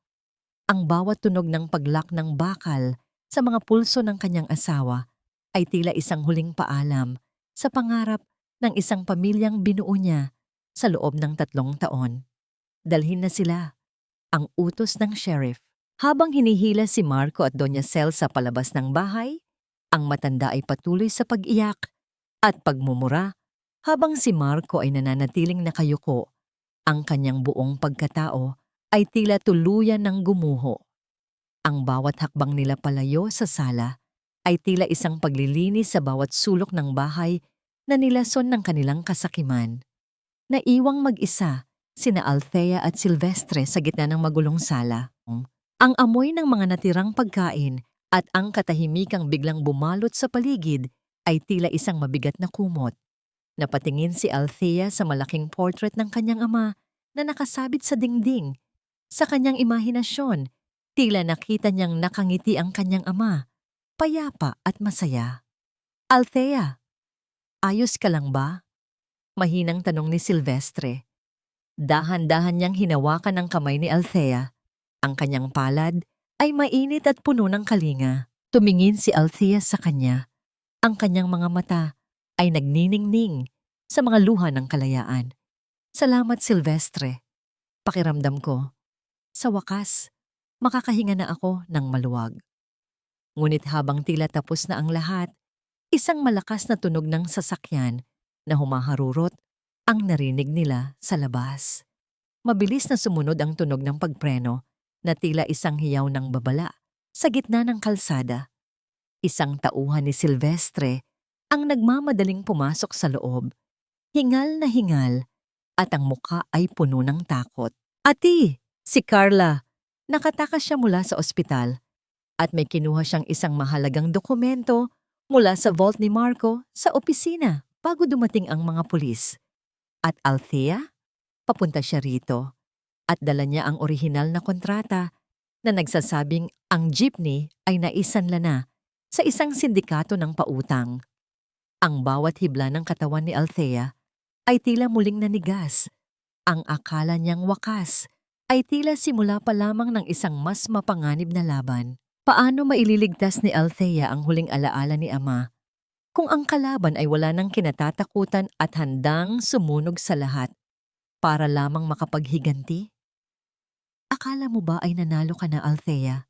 [SPEAKER 1] Ang bawat tunog ng paglak ng bakal sa mga pulso ng kanyang asawa ay tila isang huling paalam sa pangarap ng isang pamilyang binuo niya sa loob ng 3 taon. Dalhin na sila, ang utos ng sheriff. Habang hinihila si Marco at Doña Celsa palabas ng bahay, ang matanda ay patuloy sa pag-iyak at pagmumura habang si Marco ay nananatiling nakayuko. Ang kanyang buong pagkatao ay tila tuluyan ng gumuho. Ang bawat hakbang nila palayo sa sala ay tila isang paglilinis sa bawat sulok ng bahay na nilason ng kanilang kasakiman. Naiwang mag-isa sina Althea at Silvestre sa gitna ng magulong sala. Ang amoy ng mga natirang pagkain at ang katahimikang biglang bumalot sa paligid ay tila isang mabigat na kumot. Napatingin si Althea sa malaking portrait ng kanyang ama na nakasabit sa dingding. Sa kanyang imahinasyon, tila nakita niyang nakangiti ang kanyang ama, payapa at masaya. Althea, ayos ka lang ba? Mahinang tanong ni Silvestre. Dahan-dahan niyang hinawakan ang kamay ni Althea. Ang kanyang palad ay mainit at puno ng kalinga. Tumingin si Althea sa kanya. Ang kanyang mga mata ay nagniningning sa mga luha ng kalayaan. Salamat, Silvestre. Pakiramdam ko, sa wakas, makakahinga na ako ng maluwag. Ngunit habang tila tapos na ang lahat, isang malakas na tunog ng sasakyan na humaharurot ang narinig nila sa labas. Mabilis na sumunod ang tunog ng pagpreno na tila isang hiyaw ng babala sa gitna ng kalsada. Isang tauhan ni Silvestre ang nagmamadaling pumasok sa loob. Hingal na hingal at ang muka ay puno ng takot. Ati, si Carla. Nakatakas siya mula sa ospital at may kinuha siyang isang mahalagang dokumento mula sa vault ni Marco sa opisina bago dumating ang mga pulis. At Althea, papunta siya rito at dala niya ang orihinal na kontrata na nagsasabing ang jeepney ay naisanla na sa isang sindikato ng pautang. Ang bawat hibla ng katawan ni Althea ay tila muling nanigas. Ang akala niyang wakas ay tila simula pa lamang ng isang mas mapanganib na laban. Paano maililigtas ni Althea ang huling alaala ni Ama kung ang kalaban ay wala ng kinatatakutan at handang sumunog sa lahat para lamang makapaghiganti? Akala mo ba ay nanalo ka na, Althea?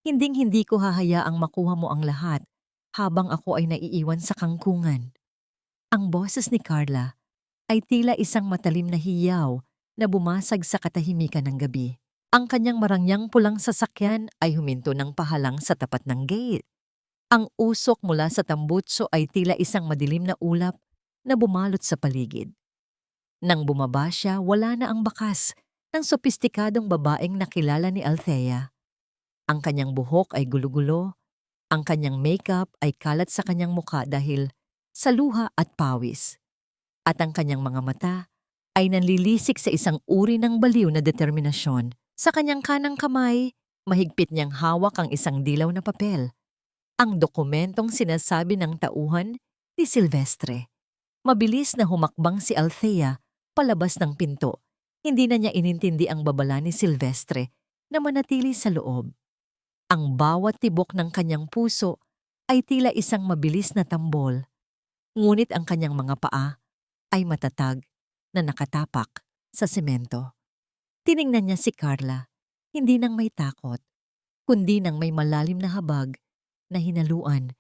[SPEAKER 1] Hinding-hindi ko hahayaang makuha mo ang lahat habang ako ay naiiwan sa kangkungan. Ang boses ni Carla ay tila isang matalim na hiyaw na bumasag sa katahimikan ng gabi. Ang kanyang marangyang pulang sasakyan ay huminto ng pahalang sa tapat ng gate. Ang usok mula sa tambutso ay tila isang madilim na ulap na bumalot sa paligid. Nang bumaba siya, wala na ang bakas ng sopistikadong babaeng nakilala ni Althea. Ang kanyang buhok ay gulo-gulo, ang kanyang makeup ay kalat sa kanyang muka dahil sa luha at pawis. At ang kanyang mga mata ay nanlilisik sa isang uri ng baliw na determinasyon. Sa kanyang kanang kamay, mahigpit niyang hawak ang isang dilaw na papel. Ang dokumentong sinasabi ng tauhan ni Silvestre. Mabilis na humakbang si Althea palabas ng pinto. Hindi na niya inintindi ang babala ni Silvestre na manatili sa loob. Ang bawat tibok ng kanyang puso ay tila isang mabilis na tambol. Ngunit ang kanyang mga paa ay matatag na nakatapak sa semento. Tiningnan niya si Carla, hindi nang may takot, kundi nang may malalim na habag na hinaluan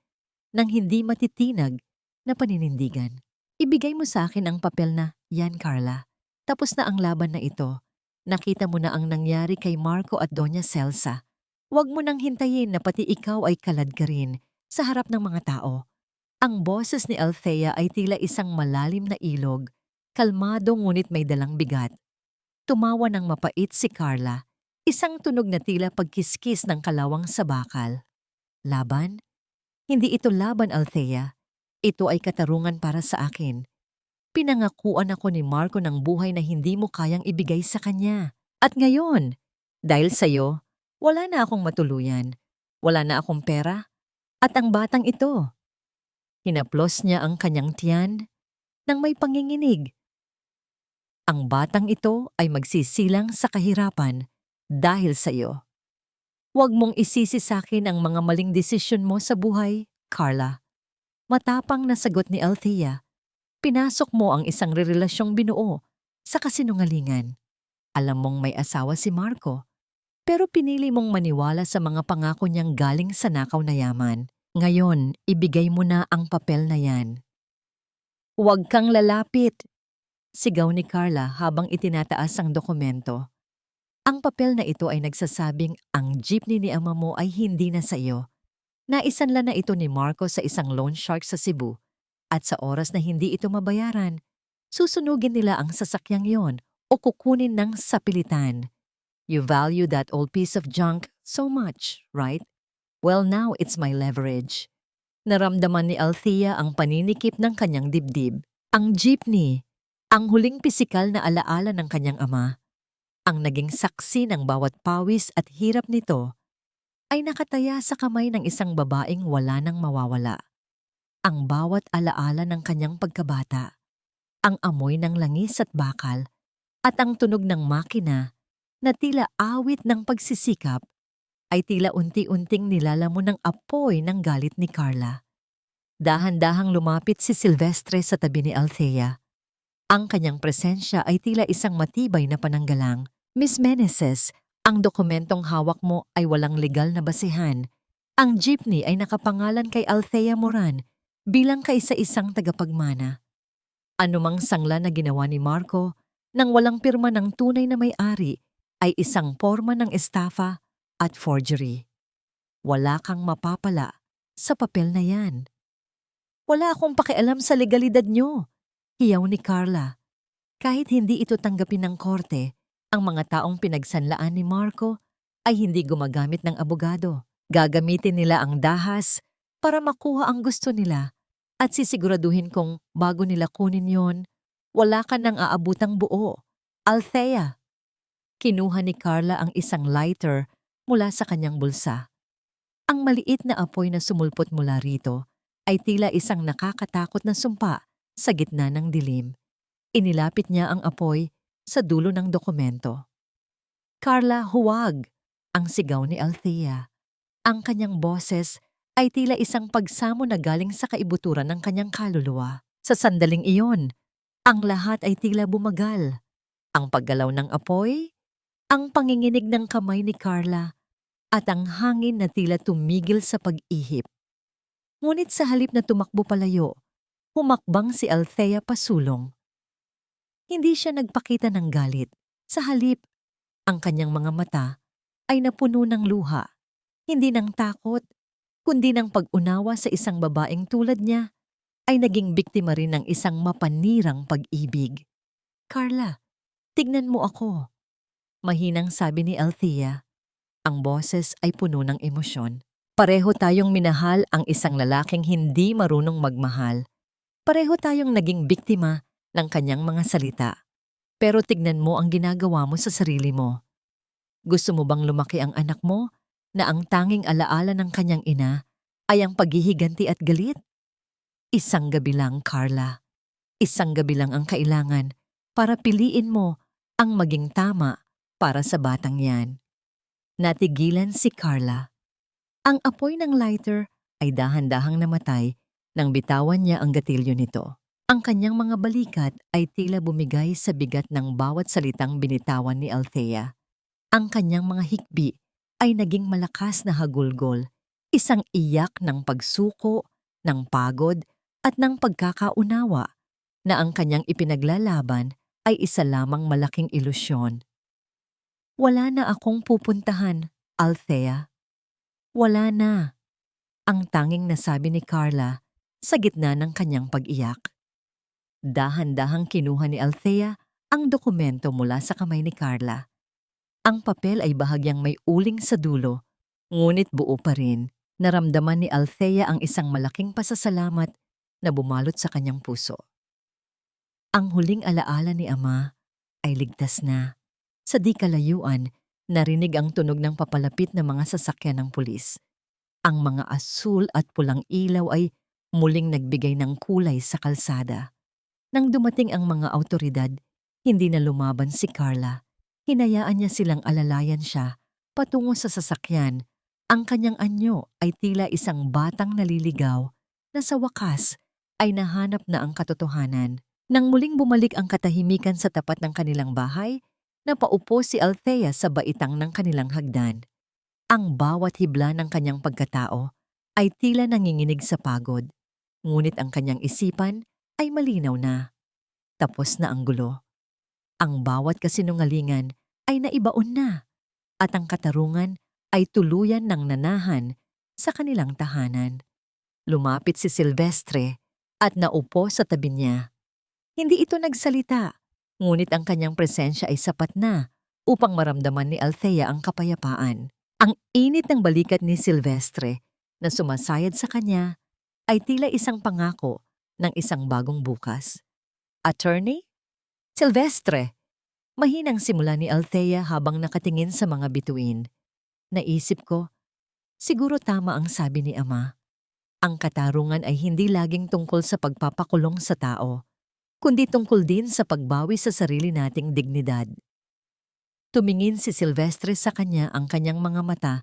[SPEAKER 1] ng hindi matitinag na paninindigan. Ibigay mo sa akin ang papel na, yan Carla. Tapos na ang laban na ito. Nakita mo na ang nangyari kay Marco at Doña Celsa. Huwag mo nang hintayin na pati ikaw ay kalad ka rin Sa harap ng mga tao, ang boses ni Althea ay tila isang malalim na ilog, kalmado ngunit may dalang bigat. Tumawa ng mapait si Carla, isang tunog na tila pagkiskis ng kalawang sa bakal. Laban? Hindi ito laban, Althea. Ito ay katarungan para sa akin. Pinangakuan ako ni Marco ng buhay na hindi mo kayang ibigay sa kanya. At ngayon, dahil sa'yo, wala na akong matuluyan. Wala na akong pera. At ang batang ito. Hinaplos niya ang kanyang tiyan nang may panginginig. Ang batang ito ay magsisilang sa kahirapan dahil sa'yo. Huwag mong isisi sa akin ang mga maling desisyon mo sa buhay, Carla. Matapang na sagot ni Althea. Pinasok mo ang isang relasyong binuo sa kasinungalingan. Alam mong may asawa si Marco, pero pinili mong maniwala sa mga pangako niyang galing sa nakaw na yaman. Ngayon, ibigay mo na ang papel na yan. Huwag kang lalapit, sigaw ni Carla habang itinataas ang dokumento. Ang papel na ito ay nagsasabing ang jeepney ni ama mo ay hindi na sa iyo. Naisanla na ito ni Marco sa isang loan shark sa Cebu. At sa oras na hindi ito mabayaran, susunugin nila ang sasakyang yon o kukunin ng sapilitan. You value that old piece of junk so much, right? Well, now it's my leverage. Naramdaman ni Althea ang paninikip ng kanyang dibdib. Ang jeepney, ang huling pisikal na alaala ng kanyang ama, ang naging saksi ng bawat pawis at hirap nito, ay nakataya sa kamay ng isang babaeng wala nang mawawala. Ang bawat alaala ng kanyang pagkabata, ang amoy ng langis at bakal, at ang tunog ng makina na tila awit ng pagsisikap, ay tila unti-unting nilalamon ng apoy ng galit ni Carla. Dahan-dahang lumapit si Silvestre sa tabi ni Althea. Ang kanyang presensya ay tila isang matibay na pananggalang. Miss Meneses, ang dokumentong hawak mo ay walang legal na basihan. Ang jeepney ay nakapangalan kay Althea Moran bilang kaisa-isang tagapagmana. Anumang sangla na ginawa ni Marco nang walang pirma ng tunay na may-ari ay isang forma ng estafa at forgery. Wala kang mapapala sa papel na yan. Wala akong pakialam sa legalidad nyo, hiyaw ni Carla. Kahit hindi ito tanggapin ng korte, ang mga taong pinagsanlaan ni Marco ay hindi gumagamit ng abogado. Gagamitin nila ang dahas para makuha ang gusto nila at sisiguraduhin kong bago nila kunin yon, wala ka nang aabutang buo. Althea. Kinuha ni Carla ang isang lighter mula sa kanyang bulsa. Ang maliit na apoy na sumulpot mula rito ay tila isang nakakatakot na sumpa sa gitna ng dilim. Inilapit niya ang apoy sa dulo ng dokumento. Carla, huwag! Ang sigaw ni Althea. Ang kanyang boses ay tila isang pagsamo na galing sa kaibuturan ng kanyang kaluluwa. Sa sandaling iyon, ang lahat ay tila bumagal. Ang paggalaw ng apoy, ang panginginig ng kamay ni Carla, at ang hangin na tila tumigil sa pag-ihip. Ngunit sa halip na tumakbo palayo, humakbang si Althea pasulong. Hindi siya nagpakita ng galit. Sa halip, ang kanyang mga mata ay napuno ng luha, hindi ng takot, kundi ng pag-unawa sa isang babaeng tulad niya ay naging biktima rin ng isang mapanirang pag-ibig. Carla, tignan mo ako. Mahinang sabi ni Althea. Ang boses ay puno ng emosyon. Pareho tayong minahal ang isang lalaking hindi marunong magmahal. Pareho tayong naging biktima ng kanyang mga salita. Pero tignan mo ang ginagawa mo sa sarili mo. Gusto mo bang lumaki ang anak mo na ang tanging alaala ng kanyang ina ay ang paghihiganti at galit? Isang gabi lang, Carla. Isang gabi lang ang kailangan para piliin mo ang maging tama para sa batang yan. Natigilan si Carla. Ang apoy ng lighter ay dahan-dahang namatay nang bitawan niya ang gatilyo nito. Ang kanyang mga balikat ay tila bumigay sa bigat ng bawat salitang binitawan ni Althea. Ang kanyang mga hikbi ay naging malakas na hagulgol, isang iyak ng pagsuko, ng pagod at ng pagkakaunawa na ang kanyang ipinaglalaban ay isa lamang malaking ilusyon. Wala na akong pupuntahan, Althea. Wala na. ang tanging nasabi ni Carla sa gitna ng kanyang pag-iyak. Dahan-dahang kinuha ni Althea ang dokumento mula sa kamay ni Carla. Ang papel ay bahagyang may uling sa dulo, ngunit buo pa rin. Naramdaman ni Althea ang isang malaking pasasalamat na bumalot sa kanyang puso. Ang huling alaala ni Ama ay ligtas na. Sa di kalayuan, narinig ang tunog ng papalapit na mga sasakyan ng pulis. Ang mga asul at pulang ilaw ay muling nagbigay ng kulay sa kalsada. Nang dumating ang mga awtoridad, hindi na lumaban si Carla. Hinayaan niya silang alalayan siya patungo sa sasakyan. Ang kanyang anyo ay tila isang batang naliligaw na sa wakas ay nahanap na ang katotohanan. Nang muling bumalik ang katahimikan sa tapat ng kanilang bahay, napaupo si Althea sa baitang ng kanilang hagdan. Ang bawat hibla ng kanyang pagkatao ay tila nanginginig sa pagod, ngunit ang kanyang isipan ay malinaw na. Tapos na ang gulo. Ang bawat kasinungalingan ay naibaon na, at ang katarungan ay tuluyan ng nanahan sa kanilang tahanan. Lumapit si Silvestre at naupo sa tabi niya. Hindi ito nagsalita, ngunit ang kanyang presensya ay sapat na upang maramdaman ni Althea ang kapayapaan. Ang init ng balikat ni Silvestre na sumasayad sa kanya ay tila isang pangako ng isang bagong bukas. Attorney? Silvestre! Mahinang simula ni Althea habang nakatingin sa mga bituin. Naisip ko, siguro tama ang sabi ni Ama. Ang katarungan ay hindi laging tungkol sa pagpapakulong sa tao, kundi tungkol din sa pagbawi sa sarili nating dignidad. Tumingin si Silvestre sa kanya, ang kanyang mga mata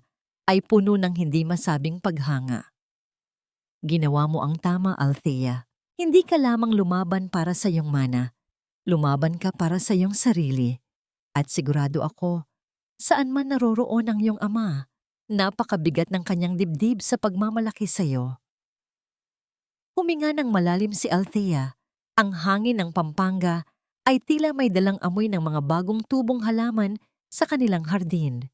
[SPEAKER 1] ay puno ng hindi masabing paghanga. Ginawa mo ang tama, Althea. Hindi ka lamang lumaban para sa iyong mana. Lumaban ka para sa iyong sarili. At sigurado ako, saan man naroroon ang iyong ama, napakabigat ng kanyang dibdib sa pagmamalaki sa iyo. Huminga ng malalim si Althea. Ang hangin ng Pampanga ay tila may dalang amoy ng mga bagong tubong halaman sa kanilang hardin.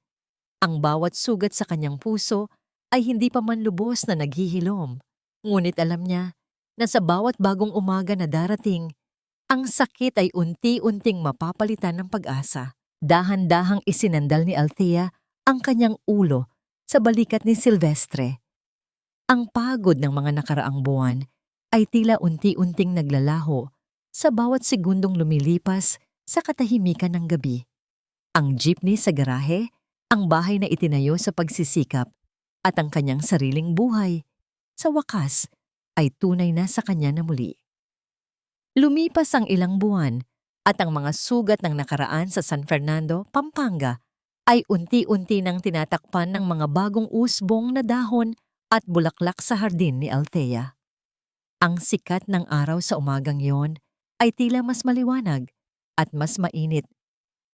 [SPEAKER 1] Ang bawat sugat sa kanyang puso ay hindi pa man lubos na naghihilom. Ngunit alam niya na sa bawat bagong umaga na darating, ang sakit ay unti-unting mapapalitan ng pag-asa. Dahan-dahang isinandal ni Althea ang kanyang ulo sa balikat ni Silvestre. Ang pagod ng mga nakaraang buwan ay tila unti-unting naglalaho sa bawat segundong lumilipas sa katahimikan ng gabi. Ang jeepney sa garahe, ang bahay na itinayo sa pagsisikap, at ang kanyang sariling buhay, sa wakas, ay tunay na sa kanya na muli. Lumipas ang ilang buwan at ang mga sugat ng nakaraan sa San Fernando, Pampanga, ay unti-unti nang tinatakpan ng mga bagong usbong na dahon at bulaklak sa hardin ni Althea. Ang sikat ng araw sa umagang yon ay tila mas maliwanag at mas mainit.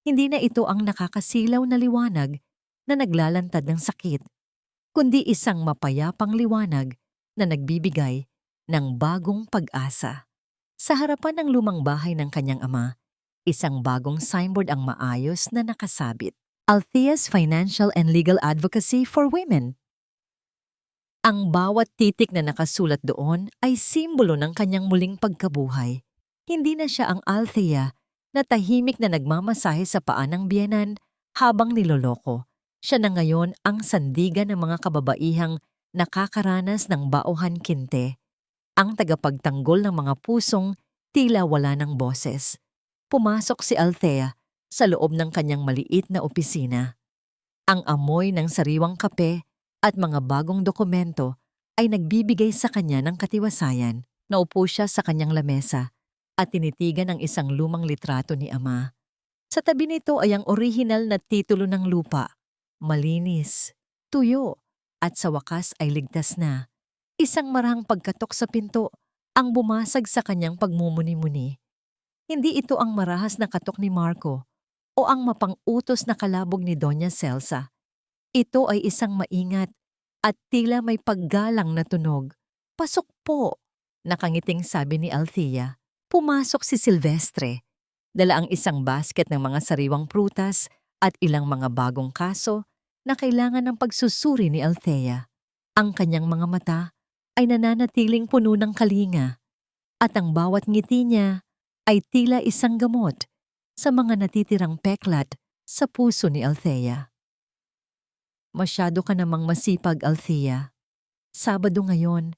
[SPEAKER 1] Hindi na ito ang nakakasilaw na liwanag na naglalantad ng sakit, kundi isang mapayapang liwanag na nagbibigay ng bagong pag-asa. Sa harapan ng lumang bahay ng kanyang ama, isang bagong signboard ang maayos na nakasabit. Althea's Financial and Legal Advocacy for Women. Ang bawat titik na nakasulat doon ay simbolo ng kanyang muling pagkabuhay. Hindi na siya ang Althea na tahimik na nagmamasahe sa paa ng biyenan habang niloloko. Siya na ngayon ang sandigan ng mga kababaihang nakakaranas ng bauhan kinte, ang tagapagtanggol ng mga pusong tila wala ng boses. Pumasok si Althea sa loob ng kanyang maliit na opisina. Ang amoy ng sariwang kape at mga bagong dokumento ay nagbibigay sa kanya ng katiwasayan. Naupo siya sa kanyang lamesa at tinitigan ang isang lumang litrato ni Ama. Sa tabi nito ay ang orihinal na titulo ng lupa. Malinis, tuyo, at sa wakas ay ligtas na. Isang marahang pagkatok sa pinto ang bumasag sa kanyang pagmumuni-muni. Hindi ito ang marahas na katok ni Marco o ang mapang-utos na kalabog ni Doña Celsa. Ito ay isang maingat at tila may paggalang na tunog. "Pasok po," nakangiting sabi ni Althea. Pumasok si Silvestre. Dala ang isang basket ng mga sariwang prutas at ilang mga bagong kaso na kailangan ng pagsusuri ni Althea. Ang kanyang mga mata ay nananatiling puno ng kalinga at ang bawat ngiti niya ay tila isang gamot sa mga natitirang peklat sa puso ni Althea. Masyado ka namang masipag, Althea. Sabado ngayon,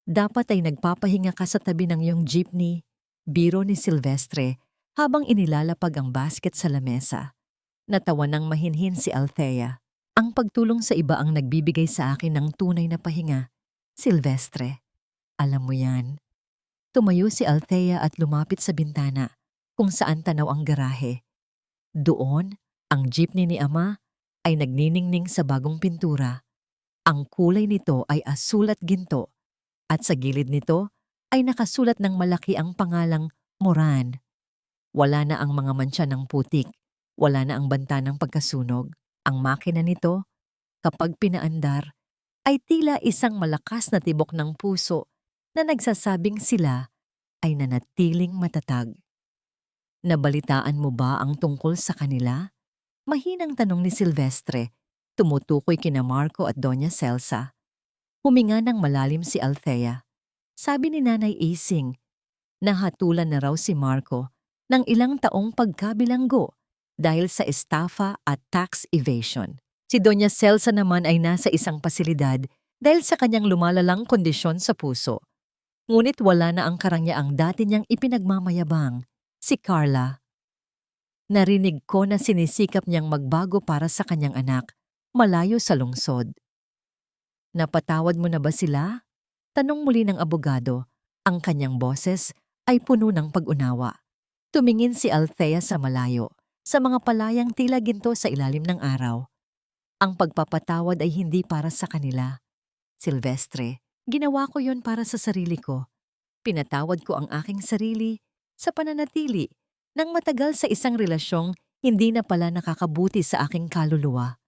[SPEAKER 1] dapat ay nagpapahinga ka sa tabi ng iyong jeepney, biro ni Silvestre habang inilalapag ang basket sa lamesa. Natawa ng mahinhin si Althea. Ang pagtulong sa iba ang nagbibigay sa akin ng tunay na pahinga. Silvestre, alam mo yan. Tumayo si Althea at lumapit sa bintana kung saan tanaw ang garahe. Doon, ang jeepney ni Ama ay nagniningning sa bagong pintura. Ang kulay nito ay asul at ginto at sa gilid nito ay nakasulat ng malaki ang pangalang Moran. Wala na ang mga mantsa ng putik, wala na ang banta ng pagkasunog. Ang makina nito, kapag pinaandar, ay tila isang malakas na tibok ng puso na nagsasabing sila ay nanatiling matatag. Nabalitaan mo ba ang tungkol sa kanila? Mahinang tanong ni Silvestre, tumutukoy kina Marco at Doña Celsa. Huminga ng malalim si Althea. Sabi ni Nanay Ising, nahatulan na raw si Marco ng ilang taong pagkabilanggo dahil sa estafa at tax evasion. Si Doña Celsa naman ay nasa isang pasilidad dahil sa kanyang lumalalang kondisyon sa puso. Ngunit wala na ang karangyaang dati niyang ipinagmamayabang, si Carla. Narinig ko na sinisikap niyang magbago para sa kanyang anak, malayo sa lungsod. Napatawad mo na ba sila? Tanong muli ng abogado. Ang kanyang boses ay puno ng pag-unawa. Tumingin si Althea sa malayo, sa mga palayang tila ginto sa ilalim ng araw. Ang pagpapatawad ay hindi para sa kanila. Silvestre, ginawa ko yon para sa sarili ko. Pinatawad ko ang aking sarili sa pananatili nang matagal sa isang relasyong hindi na pala nakakabuti sa aking kaluluwa.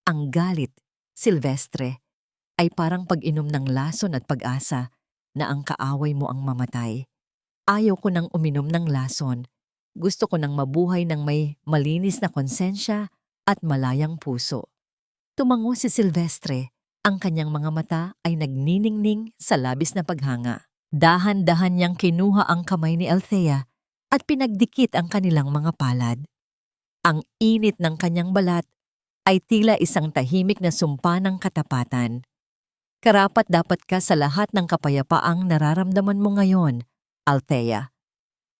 [SPEAKER 1] Ang galit, Silvestre, ay parang pag-inom ng lason at pag-asa na ang kaaway mo ang mamatay. Ayaw ko nang uminom ng lason. Gusto ko nang mabuhay ng may malinis na konsensya at malayang puso. Tumango si Silvestre. Ang kanyang mga mata ay nagniningning sa labis na paghanga. Dahan-dahan niyang kinuha ang kamay ni Althea at pinagdikit ang kanilang mga palad. Ang init ng kanyang balat ay tila isang tahimik na sumpa ng katapatan. Karapat-dapat ka sa lahat ng kapayapaang nararamdaman mo ngayon, Althea.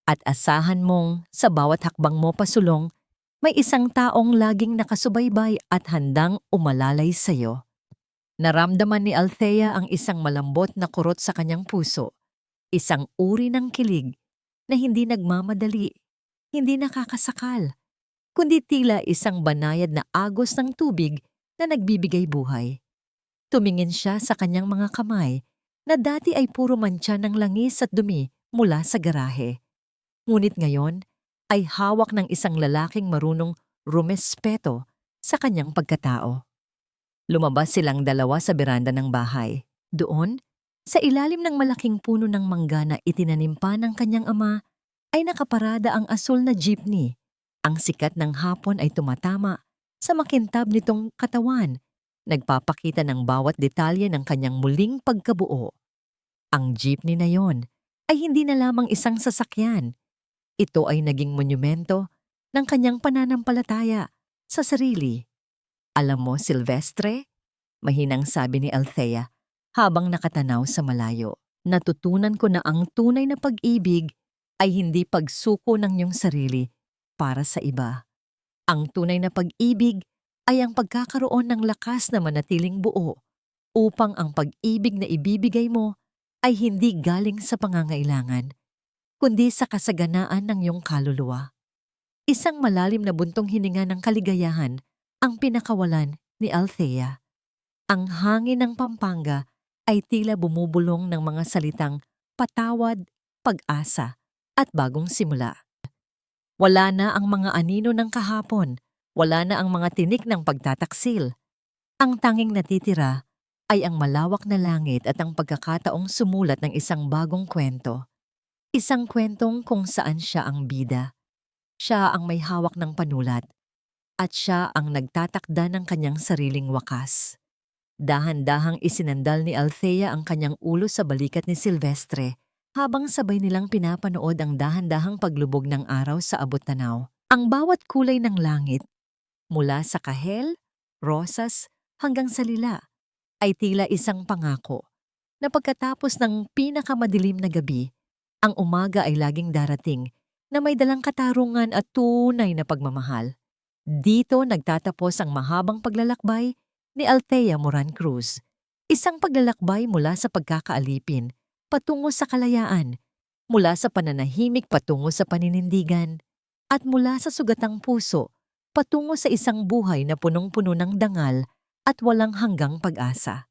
[SPEAKER 1] At asahan mong sa bawat hakbang mo pasulong, may isang taong laging nakasubaybay at handang umalalay sa iyo. Naramdaman ni Althea ang isang malambot na kurot sa kanyang puso, isang uri ng kilig na hindi nagmamadali, hindi nakakasakal, kundi tila isang banayad na agos ng tubig na nagbibigay buhay. Tumingin siya sa kanyang mga kamay na dati ay puro mantsa ng langis at dumi mula sa garahe. Ngunit ngayon ay hawak ng isang lalaking marunong rumespeto sa kanyang pagkatao. Lumabas silang dalawa sa beranda ng bahay. Doon, sa ilalim ng malaking puno ng mangga na itinanim pa ng kanyang ama, ay nakaparada ang asul na jeepney. Ang sikat ng hapon ay tumatama sa makintab nitong katawan, nagpapakita ng bawat detalye ng kanyang muling pagkabuo. Ang jeepney na yon ay hindi na lamang isang sasakyan. Ito ay naging monumento ng kanyang pananampalataya sa sarili. Alam mo, Silvestre, mahinang sabi ni Althea habang nakatanaw sa malayo. Natutunan ko na ang tunay na pag-ibig ay hindi pagsuko ng iyong sarili para sa iba. Ang tunay na pag-ibig ay ang pagkakaroon ng lakas na manatiling buo upang ang pag-ibig na ibibigay mo ay hindi galing sa pangangailangan, kundi sa kasaganaan ng iyong kaluluwa. Isang malalim na buntong hininga ng kaligayahan ang pinakawalan ni Althea. Ang hangin ng Pampanga ay tila bumubulong ng mga salitang patawad, pag-asa, at bagong simula. Wala na ang mga anino ng kahapon, wala na ang mga tinik ng pagtataksil. Ang tanging natitira ay ang malawak na langit at ang pagkakataong sumulat ng isang bagong kwento. Isang kwentong kung saan siya ang bida. Siya ang may hawak ng panulat at siya ang nagtatakda ng kanyang sariling wakas. Dahan-dahang isinandal ni Althea ang kanyang ulo sa balikat ni Silvestre habang sabay nilang pinapanood ang dahan-dahang paglubog ng araw sa abot-tanaw. Ang bawat kulay ng langit, mula sa kahel, rosas, hanggang sa lila, ay tila isang pangako na pagkatapos ng pinakamadilim na gabi, ang umaga ay laging darating na may dalang katarungan at tunay na pagmamahal. Dito nagtatapos ang mahabang paglalakbay ni Althea Moran Cruz. Isang paglalakbay mula sa pagkakaalipin patungo sa kalayaan, mula sa pananahimik patungo sa paninindigan, at mula sa sugatang puso patungo sa isang buhay na punong-puno ng dangal at walang hanggang pag-asa.